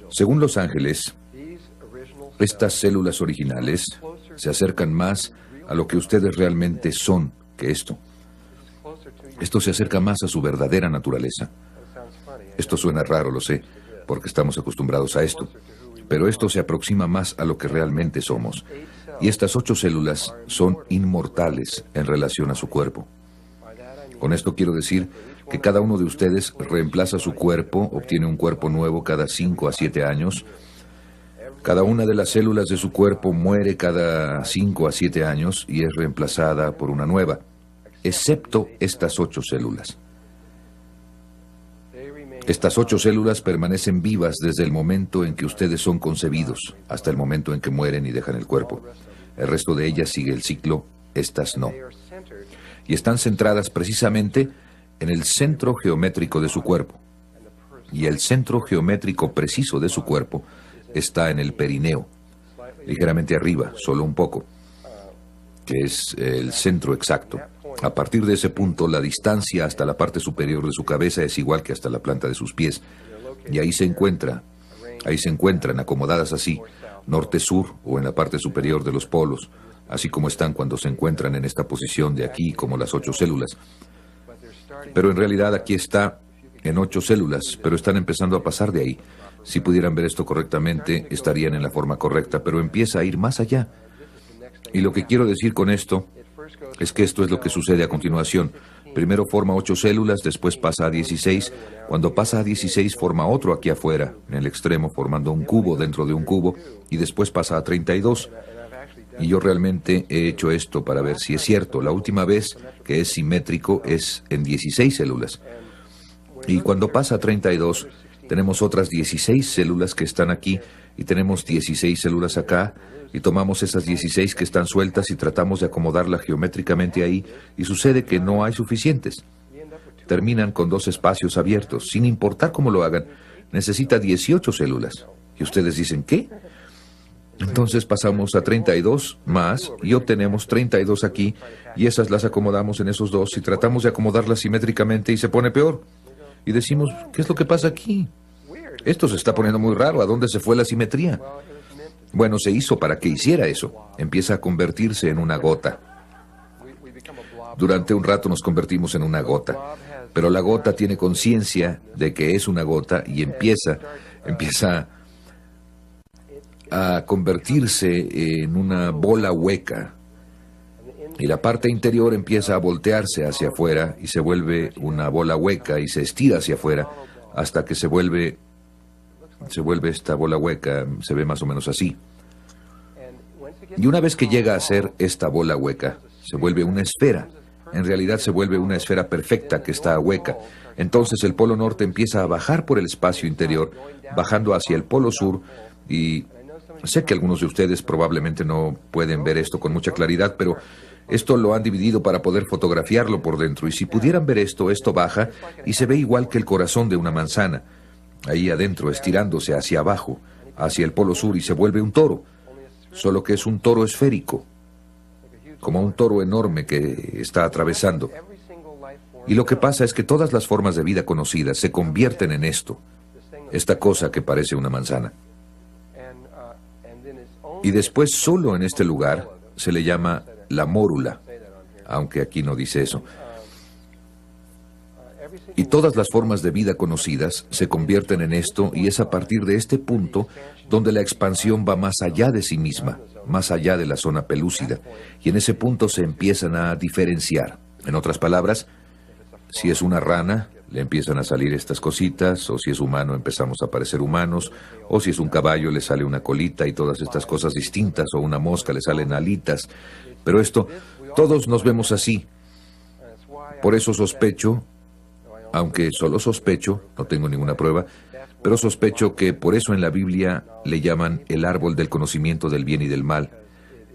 Según los ángeles, estas células originales se acercan más a lo que ustedes realmente son que esto. Esto se acerca más a su verdadera naturaleza. Esto suena raro, lo sé, porque estamos acostumbrados a esto. Pero esto se aproxima más a lo que realmente somos. Y estas 8 células son inmortales en relación a su cuerpo. Con esto quiero decir que cada uno de ustedes reemplaza su cuerpo, obtiene un cuerpo nuevo cada 5 a 7 años. Cada una de las células de su cuerpo muere cada 5 a 7 años y es reemplazada por una nueva, excepto estas 8 células. Estas 8 células permanecen vivas desde el momento en que ustedes son concebidos hasta el momento en que mueren y dejan el cuerpo. El resto de ellas sigue el ciclo, estas no. Y están centradas precisamente en el centro geométrico de su cuerpo. Y el centro geométrico preciso de su cuerpo está en el perineo, ligeramente arriba, solo un poco, que es el centro exacto. A partir de ese punto, la distancia hasta la parte superior de su cabeza es igual que hasta la planta de sus pies. Y ahí se encuentran acomodadas así, norte-sur o en la parte superior de los polos, así como están cuando se encuentran en esta posición de aquí, como las 8 células. Pero en realidad aquí está en 8 células, pero están empezando a pasar de ahí. Si pudieran ver esto correctamente, estarían en la forma correcta, pero empieza a ir más allá. Y lo que quiero decir con esto es que esto es lo que sucede a continuación. Primero forma 8 células, después pasa a 16. Cuando pasa a 16 forma otro aquí afuera, en el extremo, formando un cubo dentro de un cubo, y después pasa a 32. Y yo realmente he hecho esto para ver si es cierto. La última vez que es simétrico es en 16 células. Y cuando pasa a 32, tenemos otras 16 células que están aquí, y tenemos 16 células acá, y tomamos esas 16 que están sueltas y tratamos de acomodarlas geométricamente ahí, y sucede que no hay suficientes. Terminan con 2 espacios abiertos. Sin importar cómo lo hagan, necesita 18 células. Y ustedes dicen, ¿qué? Entonces pasamos a 32 más y obtenemos 32 aquí, y esas las acomodamos en esos 2 y tratamos de acomodarlas simétricamente y se pone peor. Y decimos, ¿qué es lo que pasa aquí? Esto se está poniendo muy raro. ¿A dónde se fue la simetría? Bueno, se hizo para que hiciera eso. Empieza a convertirse en una gota. Durante un rato nos convertimos en una gota, pero la gota tiene conciencia de que es una gota y empieza a convertirse en una bola hueca. Y la parte interior empieza a voltearse hacia afuera y se vuelve una bola hueca y se estira hacia afuera hasta que se vuelve esta bola hueca, se ve más o menos así. Y una vez que llega a ser esta bola hueca, se vuelve una esfera. En realidad se vuelve una esfera perfecta que está hueca. Entonces el polo norte empieza a bajar por el espacio interior, bajando hacia el polo sur, y sé que algunos de ustedes probablemente no pueden ver esto con mucha claridad, pero esto lo han dividido para poder fotografiarlo por dentro. Y si pudieran ver esto, esto baja y se ve igual que el corazón de una manzana, ahí adentro, estirándose hacia abajo, hacia el polo sur, y se vuelve un toro, solo que es un toro esférico, como un toro enorme que está atravesando. Y lo que pasa es que todas las formas de vida conocidas se convierten en esto, esta cosa que parece una manzana. Y después, solo en este lugar, se le llama la mórula, aunque aquí no dice eso. Y todas las formas de vida conocidas se convierten en esto, y es a partir de este punto donde la expansión va más allá de sí misma, más allá de la zona pelúcida, y en ese punto se empiezan a diferenciar. En otras palabras, si es una rana, le empiezan a salir estas cositas, o si es humano empezamos a parecer humanos, o si es un caballo le sale una colita y todas estas cosas distintas, o una mosca le salen alitas. Pero esto, todos nos vemos así. Por eso sospecho, aunque solo sospecho, no tengo ninguna prueba, pero sospecho que por eso en la Biblia le llaman el árbol del conocimiento del bien y del mal,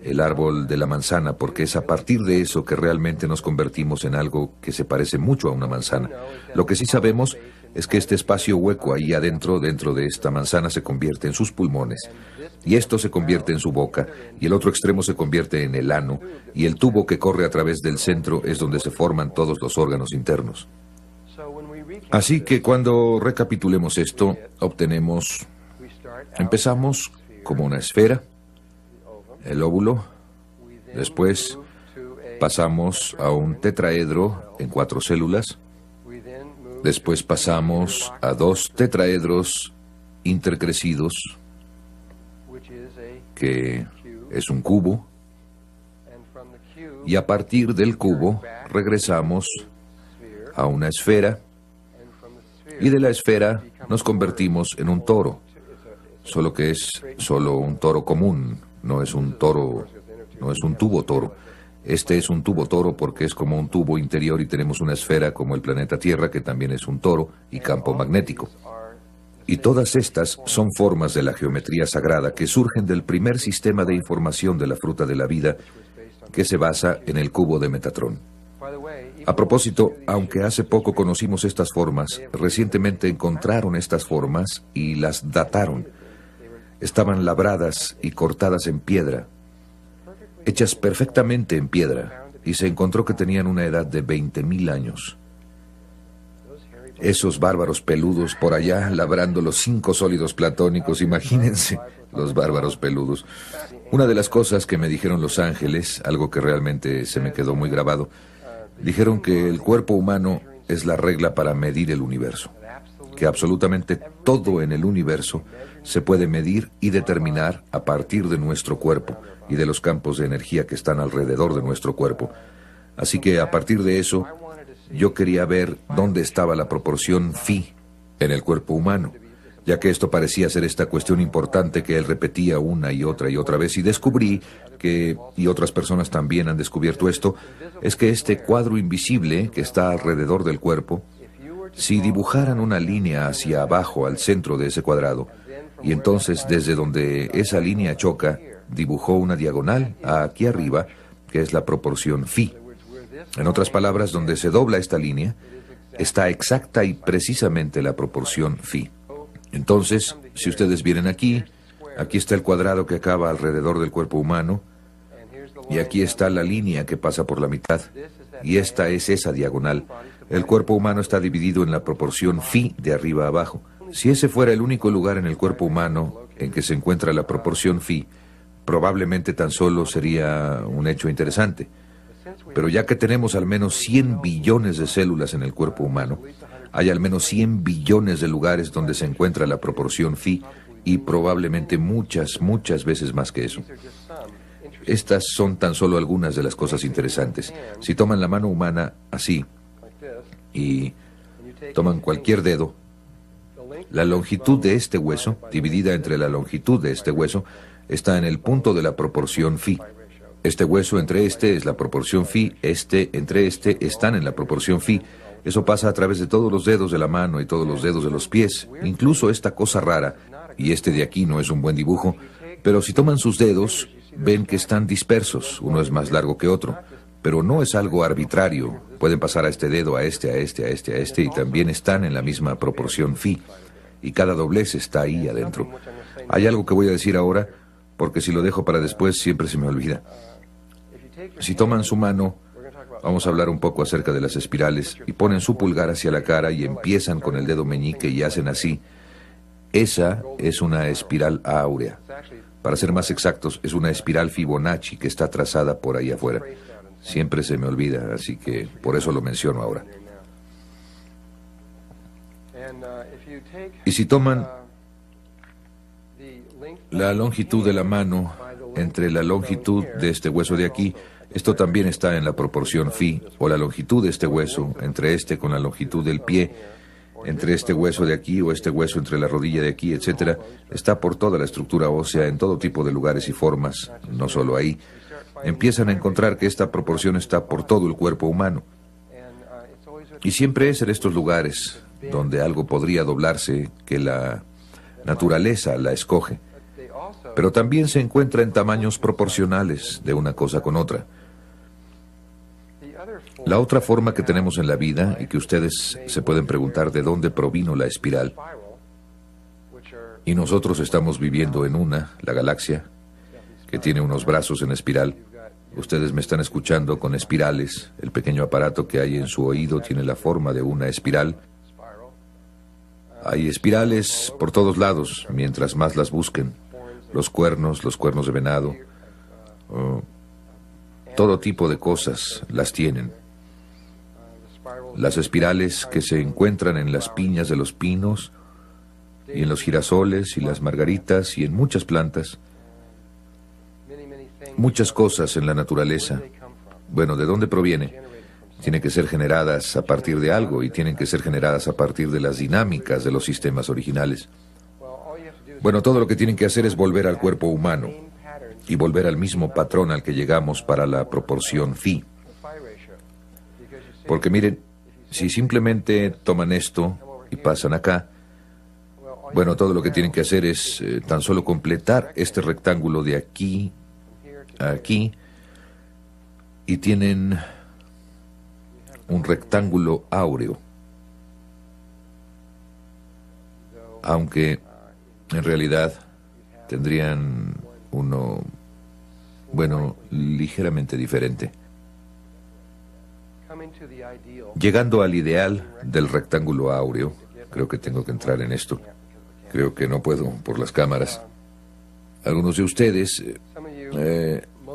el árbol de la manzana, porque es a partir de eso que realmente nos convertimos en algo que se parece mucho a una manzana. Lo que sí sabemos es que este espacio hueco ahí adentro, dentro de esta manzana, se convierte en sus pulmones, y esto se convierte en su boca, y el otro extremo se convierte en el ano, y el tubo que corre a través del centro es donde se forman todos los órganos internos. Así que cuando recapitulemos esto, empezamos como una esfera, el óvulo, después pasamos a un tetraedro en 4 células, después pasamos a 2 tetraedros intercrecidos, que es un cubo, y a partir del cubo regresamos a una esfera, y de la esfera nos convertimos en un toro, solo que es solo un toro común, no es un toro, no es un tubo toro. Este es un tubo toro porque es como un tubo interior y tenemos una esfera como el planeta Tierra que también es un toro y campo magnético. Y todas estas son formas de la geometría sagrada que surgen del primer sistema de información de la fruta de la vida que se basa en el cubo de Metatrón. A propósito, aunque hace poco conocimos estas formas, recientemente encontraron estas formas y las dataron. Estaban labradas y cortadas en piedra, hechas perfectamente en piedra, y se encontró que tenían una edad de 20.000 años. Esos bárbaros peludos por allá labrando los 5 sólidos platónicos, imagínense, los bárbaros peludos. Una de las cosas que me dijeron los ángeles, algo que realmente se me quedó muy grabado, dijeron que el cuerpo humano es la regla para medir el universo, que absolutamente todo en el universo se puede medir y determinar a partir de nuestro cuerpo y de los campos de energía que están alrededor de nuestro cuerpo. Así que a partir de eso, yo quería ver dónde estaba la proporción phi en el cuerpo humano, ya que esto parecía ser esta cuestión importante que él repetía una y otra vez, y descubrí que, y otras personas también han descubierto esto, es que este cuadro invisible que está alrededor del cuerpo, si dibujaran una línea hacia abajo al centro de ese cuadrado, y entonces desde donde esa línea choca, dibujó una diagonal aquí arriba, que es la proporción phi. En otras palabras, donde se dobla esta línea, está exacta y precisamente la proporción phi. Entonces, si ustedes vienen aquí está el cuadrado que acaba alrededor del cuerpo humano, y aquí está la línea que pasa por la mitad, y esta es esa diagonal. El cuerpo humano está dividido en la proporción phi de arriba a abajo. Si ese fuera el único lugar en el cuerpo humano en que se encuentra la proporción phi, probablemente tan solo sería un hecho interesante. Pero ya que tenemos al menos 100 billones de células en el cuerpo humano, hay al menos 100 billones de lugares donde se encuentra la proporción phi, y probablemente muchas veces más que eso. Estas son tan solo algunas de las cosas interesantes. Si toman la mano humana así, y toman cualquier dedo, la longitud de este hueso, dividida entre la longitud de este hueso, está en el punto de la proporción phi. Este hueso entre este es la proporción phi, este entre este están en la proporción phi. Eso pasa a través de todos los dedos de la mano y todos los dedos de los pies, incluso esta cosa rara, y este de aquí no es un buen dibujo, pero si toman sus dedos, ven que están dispersos, uno es más largo que otro, pero no es algo arbitrario. Pueden pasar a este dedo, a este, y también están en la misma proporción phi, y cada doblez está ahí adentro. Hay algo que voy a decir ahora, porque si lo dejo para después siempre se me olvida. Si toman su mano, vamos a hablar un poco acerca de las espirales, y ponen su pulgar hacia la cara y empiezan con el dedo meñique y hacen así. Esa es una espiral áurea. Para ser más exactos, es una espiral Fibonacci que está trazada por ahí afuera. Siempre se me olvida, así que por eso lo menciono ahora. Y si toman la longitud de la mano entre la longitud de este hueso de aquí, esto también está en la proporción phi, o la longitud de este hueso entre este con la longitud del pie, entre este hueso de aquí o este hueso entre la rodilla de aquí, etcétera, está por toda la estructura ósea en todo tipo de lugares y formas, no solo ahí. Empiezan a encontrar que esta proporción está por todo el cuerpo humano. Y siempre es en estos lugares donde algo podría doblarse que la naturaleza la escoge. Pero también se encuentra en tamaños proporcionales de una cosa con otra. La otra forma que tenemos en la vida, y que ustedes se pueden preguntar de dónde provino la espiral, y nosotros estamos viviendo en una, la galaxia, que tiene unos brazos en espiral. Ustedes me están escuchando con espirales. El pequeño aparato que hay en su oído tiene la forma de una espiral. Hay espirales por todos lados, mientras más las busquen. Los cuernos de venado, todo tipo de cosas las tienen. Las espirales que se encuentran en las piñas de los pinos, y en los girasoles y las margaritas y en muchas plantas. Muchas cosas en la naturaleza. Bueno, ¿de dónde proviene? Tienen que ser generadas a partir de algo y tienen que ser generadas a partir de las dinámicas de los sistemas originales. Bueno, todo lo que tienen que hacer es volver al cuerpo humano y volver al mismo patrón al que llegamos para la proporción phi. Porque miren, si simplemente toman esto y pasan acá, bueno, todo lo que tienen que hacer es tan solo completar este rectángulo de aquí a aquí y tienen un rectángulo áureo. Aunque en realidad tendrían uno, bueno, ligeramente diferente. Llegando al ideal del rectángulo áureo, creo que tengo que entrar en esto. Creo que no puedo por las cámaras. Algunos de ustedes,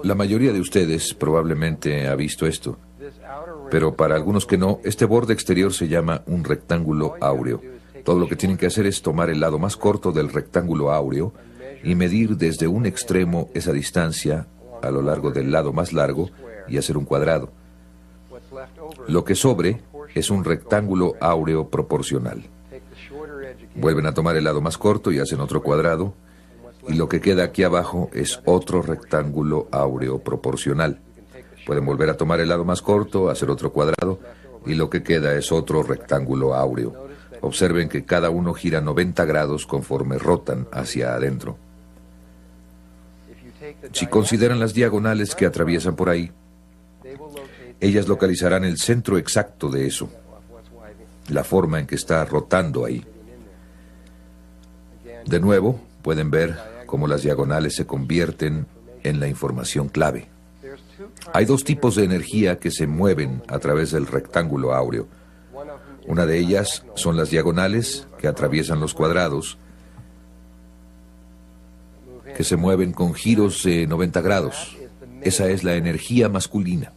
la mayoría de ustedes probablemente ha visto esto. Pero para algunos que no, este borde exterior se llama un rectángulo áureo. Todo lo que tienen que hacer es tomar el lado más corto del rectángulo áureo y medir desde un extremo esa distancia a lo largo del lado más largo y hacer un cuadrado. Lo que sobre es un rectángulo áureo proporcional. Vuelven a tomar el lado más corto y hacen otro cuadrado, y lo que queda aquí abajo es otro rectángulo áureo proporcional. Pueden volver a tomar el lado más corto, hacer otro cuadrado, y lo que queda es otro rectángulo áureo. Observen que cada uno gira 90 grados conforme rotan hacia adentro. Si consideran las diagonales que atraviesan por ahí, ellas localizarán el centro exacto de eso, la forma en que está rotando ahí. De nuevo, pueden ver cómo las diagonales se convierten en la información clave. Hay dos tipos de energía que se mueven a través del rectángulo áureo. Una de ellas son las diagonales que atraviesan los cuadrados, que se mueven con giros de 90 grados. Esa es la energía masculina.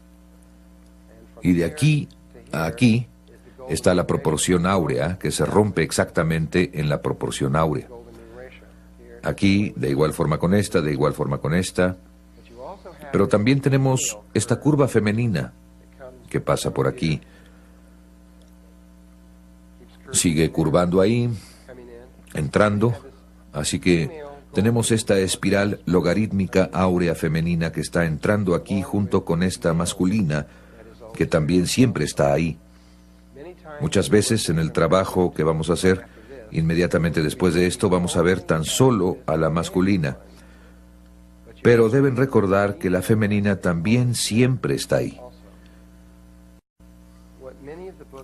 Y de aquí a aquí está la proporción áurea, que se rompe exactamente en la proporción áurea. Aquí, de igual forma con esta, de igual forma con esta. Pero también tenemos esta curva femenina que pasa por aquí. Sigue curvando ahí, entrando. Así que tenemos esta espiral logarítmica áurea femenina que está entrando aquí junto con esta masculina, que también siempre está ahí. Muchas veces en el trabajo que vamos a hacer, inmediatamente después de esto, vamos a ver tan solo a la masculina. Pero deben recordar que la femenina también siempre está ahí.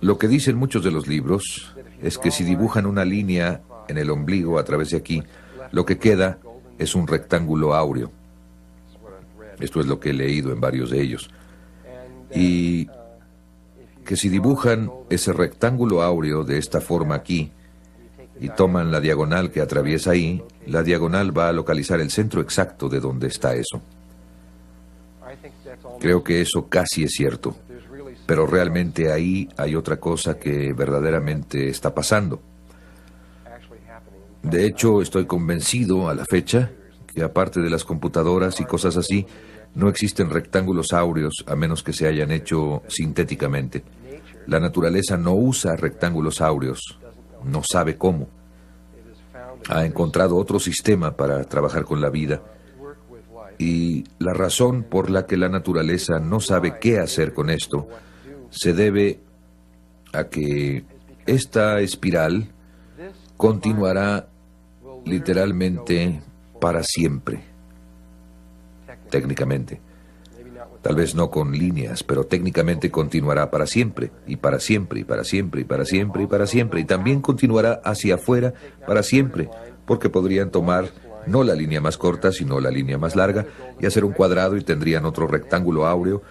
Lo que dicen muchos de los libros es que si dibujan una línea en el ombligo a través de aquí, lo que queda es un rectángulo áureo. Esto es lo que he leído en varios de ellos. Y que si dibujan ese rectángulo áureo de esta forma aquí y toman la diagonal que atraviesa ahí, la diagonal va a localizar el centro exacto de donde está eso. Creo que eso casi es cierto, pero realmente ahí hay otra cosa que verdaderamente está pasando. De hecho, estoy convencido a la fecha y aparte de las computadoras y cosas así, no existen rectángulos áureos a menos que se hayan hecho sintéticamente. La naturaleza no usa rectángulos áureos, no sabe cómo. Ha encontrado otro sistema para trabajar con la vida. Y la razón por la que la naturaleza no sabe qué hacer con esto se debe a que esta espiral continuará literalmente para siempre, técnicamente. Tal vez no con líneas, pero técnicamente continuará para siempre, y para siempre, y para siempre, y para siempre, y para siempre, y también continuará hacia afuera para siempre, porque podrían tomar no la línea más corta, sino la línea más larga, y hacer un cuadrado y tendrían otro rectángulo áureo.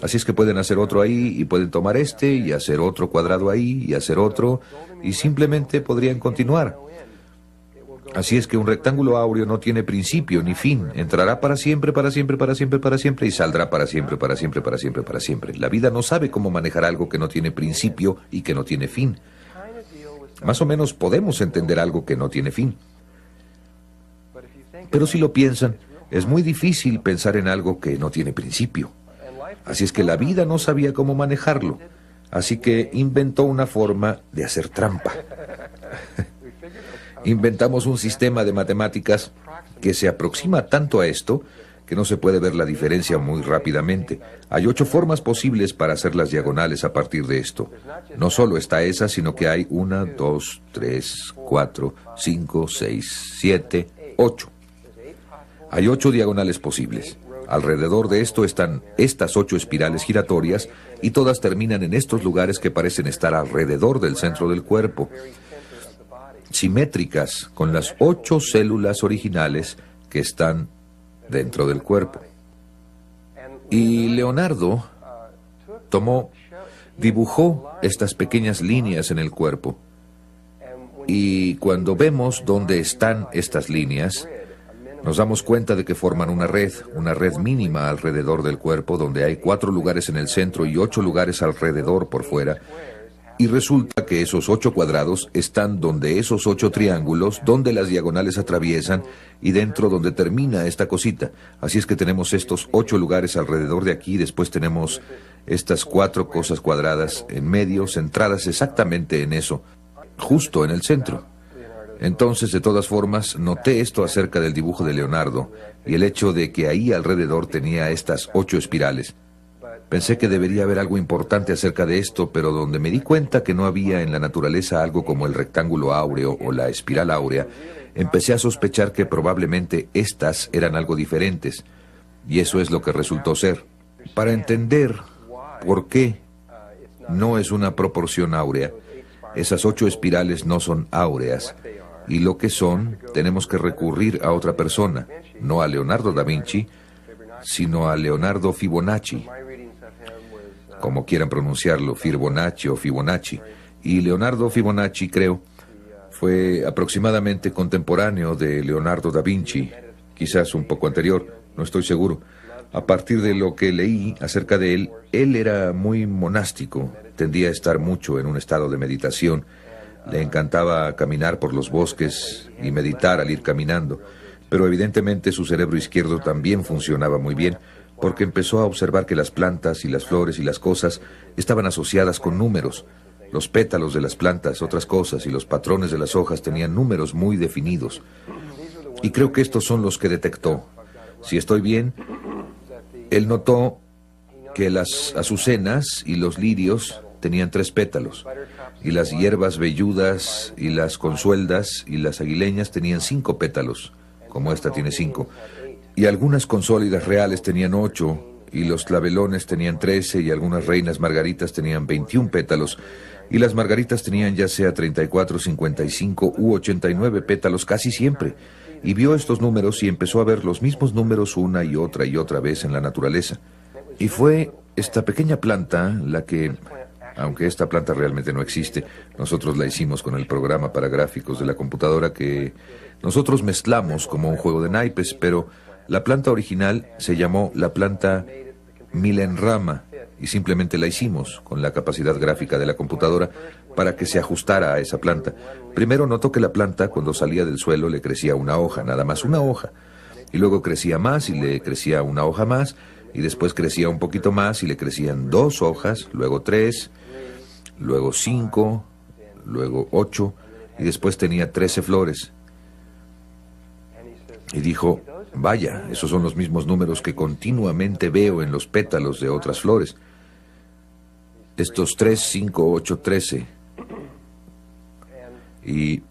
Así es que pueden hacer otro ahí, y pueden tomar este, y hacer otro cuadrado ahí, y hacer otro, y simplemente podrían continuar. Así es que un rectángulo áureo no tiene principio ni fin. Entrará para siempre, para siempre, para siempre, para siempre, y saldrá para siempre, para siempre, para siempre, para siempre. La vida no sabe cómo manejar algo que no tiene principio y que no tiene fin. Más o menos podemos entender algo que no tiene fin. Pero si lo piensan, es muy difícil pensar en algo que no tiene principio. Así es que la vida no sabía cómo manejarlo. Así que inventó una forma de hacer trampa. Inventamos un sistema de matemáticas que se aproxima tanto a esto que no se puede ver la diferencia muy rápidamente. Hay 8 formas posibles para hacer las diagonales a partir de esto. No solo está esa, sino que hay 1, 2, 3, 4, 5, 6, 7, 8. Hay 8 diagonales posibles. Alrededor de esto están estas 8 espirales giratorias y todas terminan en estos lugares que parecen estar alrededor del centro del cuerpo, simétricas con las 8 células originales que están dentro del cuerpo. Y Leonardo dibujó estas pequeñas líneas en el cuerpo. Y cuando vemos dónde están estas líneas, nos damos cuenta de que forman una red mínima alrededor del cuerpo, donde hay 4 lugares en el centro y 8 lugares alrededor por fuera. Y resulta que esos 8 cuadrados están donde esos 8 triángulos, donde las diagonales atraviesan y dentro donde termina esta cosita. Así es que tenemos estos 8 lugares alrededor de aquí, después tenemos estas 4 cosas cuadradas en medio, centradas exactamente en eso, justo en el centro. Entonces, de todas formas, noté esto acerca del dibujo de Leonardo y el hecho de que ahí alrededor tenía estas 8 espirales. Pensé que debería haber algo importante acerca de esto, pero donde me di cuenta que no había en la naturaleza algo como el rectángulo áureo o la espiral áurea, empecé a sospechar que probablemente estas eran algo diferentes, y eso es lo que resultó ser. Para entender por qué no es una proporción áurea, esas 8 espirales no son áureas, y lo que son, tenemos que recurrir a otra persona, no a Leonardo da Vinci, sino a Leonardo Fibonacci, como quieran pronunciarlo, Fibonacci o Fibonacci. Y Leonardo Fibonacci, creo, fue aproximadamente contemporáneo de Leonardo da Vinci, quizás un poco anterior, no estoy seguro. A partir de lo que leí acerca de él era muy monástico, tendía a estar mucho en un estado de meditación, le encantaba caminar por los bosques y meditar al ir caminando, pero evidentemente su cerebro izquierdo también funcionaba muy bien, porque empezó a observar que las plantas y las flores y las cosas estaban asociadas con números. Los pétalos de las plantas, otras cosas, y los patrones de las hojas tenían números muy definidos. Y creo que estos son los que detectó. Si estoy bien, él notó que las azucenas y los lirios tenían 3 pétalos, y las hierbas velludas y las consueldas y las aguileñas tenían 5 pétalos, como esta tiene 5. Y algunas consólidas reales tenían 8, y los clavelones tenían 13, y algunas reinas margaritas tenían 21 pétalos, y las margaritas tenían ya sea 34, 55 u 89 pétalos casi siempre. Y vio estos números y empezó a ver los mismos números una y otra vez en la naturaleza. Y fue esta pequeña planta la que, aunque esta planta realmente no existe, nosotros la hicimos con el programa para gráficos de la computadora que nosotros mezclamos como un juego de naipes, pero la planta original se llamó la planta Milenrama y simplemente la hicimos con la capacidad gráfica de la computadora para que se ajustara a esa planta. Primero notó que la planta, cuando salía del suelo, le crecía una hoja, nada más una hoja. Y luego crecía más y le crecía una hoja más, y después crecía un poquito más y le crecían 2 hojas, luego 3, luego 5, luego 8, y después tenía 13 flores. Y dijo, vaya, esos son los mismos números que continuamente veo en los pétalos de otras flores. Estos 3, 5, 8, 13. Y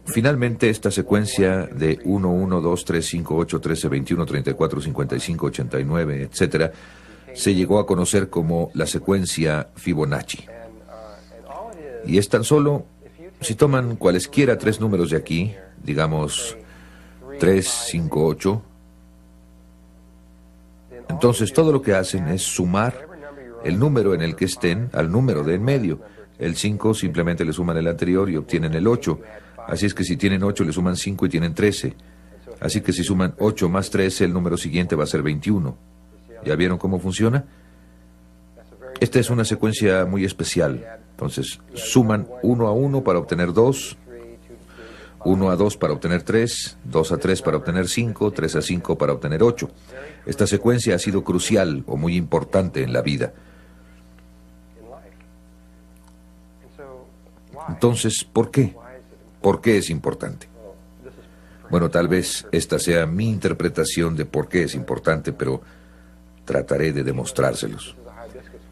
finalmente esta secuencia de 1, 1, 2, 3, 5, 8, 13, 21, 34, 55, 89, etc., se llegó a conocer como la secuencia Fibonacci. Y es tan solo, si toman cualesquiera 3 números de aquí, digamos 3, 5, 8, entonces todo lo que hacen es sumar el número en el que estén al número de en medio. El 5 simplemente le suman el anterior y obtienen el 8. Así es que si tienen 8 le suman 5 y tienen 13. Así que si suman 8 más 13, el número siguiente va a ser 21. ¿Ya vieron cómo funciona? Esta es una secuencia muy especial. Entonces, suman 1 a 1 para obtener 2, 1 a 2 para obtener 3, 2 a 3 para obtener 5, 3 a 5 para obtener 8. Esta secuencia ha sido crucial o muy importante en la vida. Entonces, ¿por qué? ¿Por qué es importante? Bueno, tal vez esta sea mi interpretación de por qué es importante, pero trataré de demostrárselos.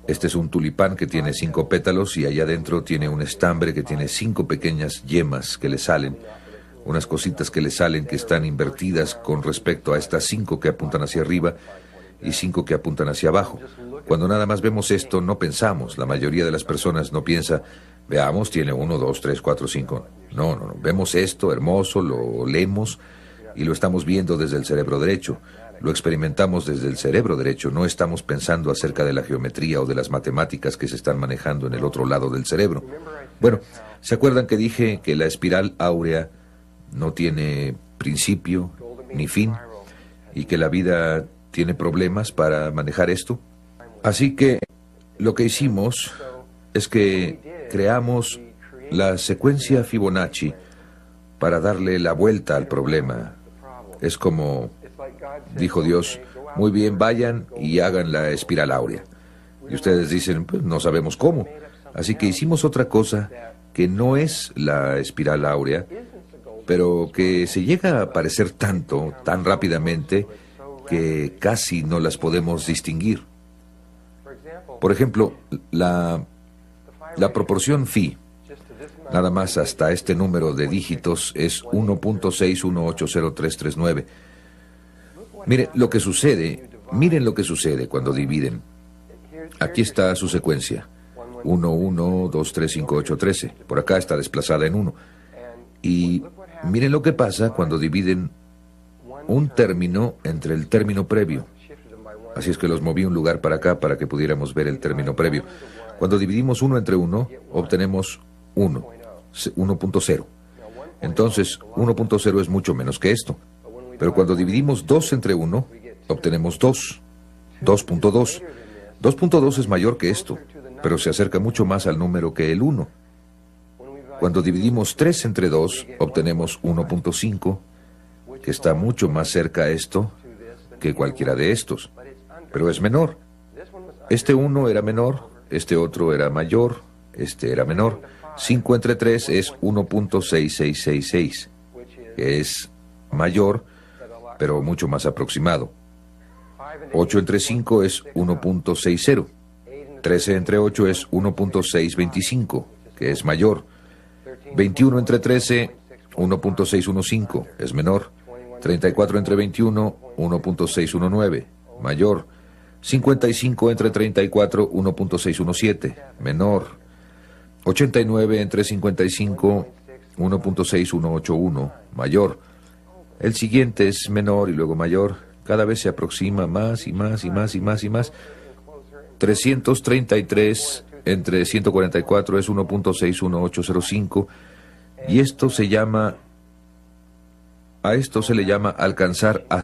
Este es un tulipán que tiene 5 pétalos y allá adentro tiene un estambre que tiene 5 pequeñas yemas que le salen, unas cositas que le salen que están invertidas con respecto a estas 5 que apuntan hacia arriba y 5 que apuntan hacia abajo. Cuando nada más vemos esto, no pensamos, la mayoría de las personas no piensa, veamos, tiene 1, 2, 3, 4, 5. No. Vemos esto hermoso, lo olemos y lo estamos viendo desde el cerebro derecho. Lo experimentamos desde el cerebro derecho. No estamos pensando acerca de la geometría o de las matemáticas que se están manejando en el otro lado del cerebro. Bueno, ¿se acuerdan que dije que la espiral áurea no tiene principio ni fin y que la vida tiene problemas para manejar esto? Así que lo que hicimos es que creamos la secuencia Fibonacci para darle la vuelta al problema. Es como, dijo Dios, muy bien, vayan y hagan la espiral áurea. Y ustedes dicen, pues no sabemos cómo. Así que hicimos otra cosa que no es la espiral áurea, pero que se llega a parecer tanto, tan rápidamente, que casi no las podemos distinguir. Por ejemplo, la proporción phi, nada más hasta este número de dígitos, es 1.6180339. Miren lo que sucede cuando dividen. Aquí está su secuencia. 1, 1, 2, 3, 5, 8, 13. Por acá está desplazada en 1. Y miren lo que pasa cuando dividen un término entre el término previo. Así es que los moví un lugar para acá para que pudiéramos ver el término previo. Cuando dividimos 1 entre 1, obtenemos 1, 1.0. Entonces, 1.0 es mucho menos que esto. Pero cuando dividimos 2 entre 1, obtenemos 2, 2.2. 2.2 es mayor que esto, pero se acerca mucho más al número que el 1. Cuando dividimos 3 entre 2, obtenemos 1.5, que está mucho más cerca a esto que cualquiera de estos, pero es menor. Este 1 era menor, este otro era mayor, este era menor. 5 entre 3 es 1.6666, que es mayor, pero mucho más aproximado. 8 entre 5 es 1.60. 13 entre 8 es 1.625, que es mayor. 21 entre 13, 1.615, es menor. 34 entre 21, 1.619, mayor. 55 entre 34, 1.617, menor. 89 entre 55, 1.6181, mayor. El siguiente es menor y luego mayor. Cada vez se aproxima más y más y más y más y más. 333 entre 144 es 1.61805 y a esto se le llama alcanzar a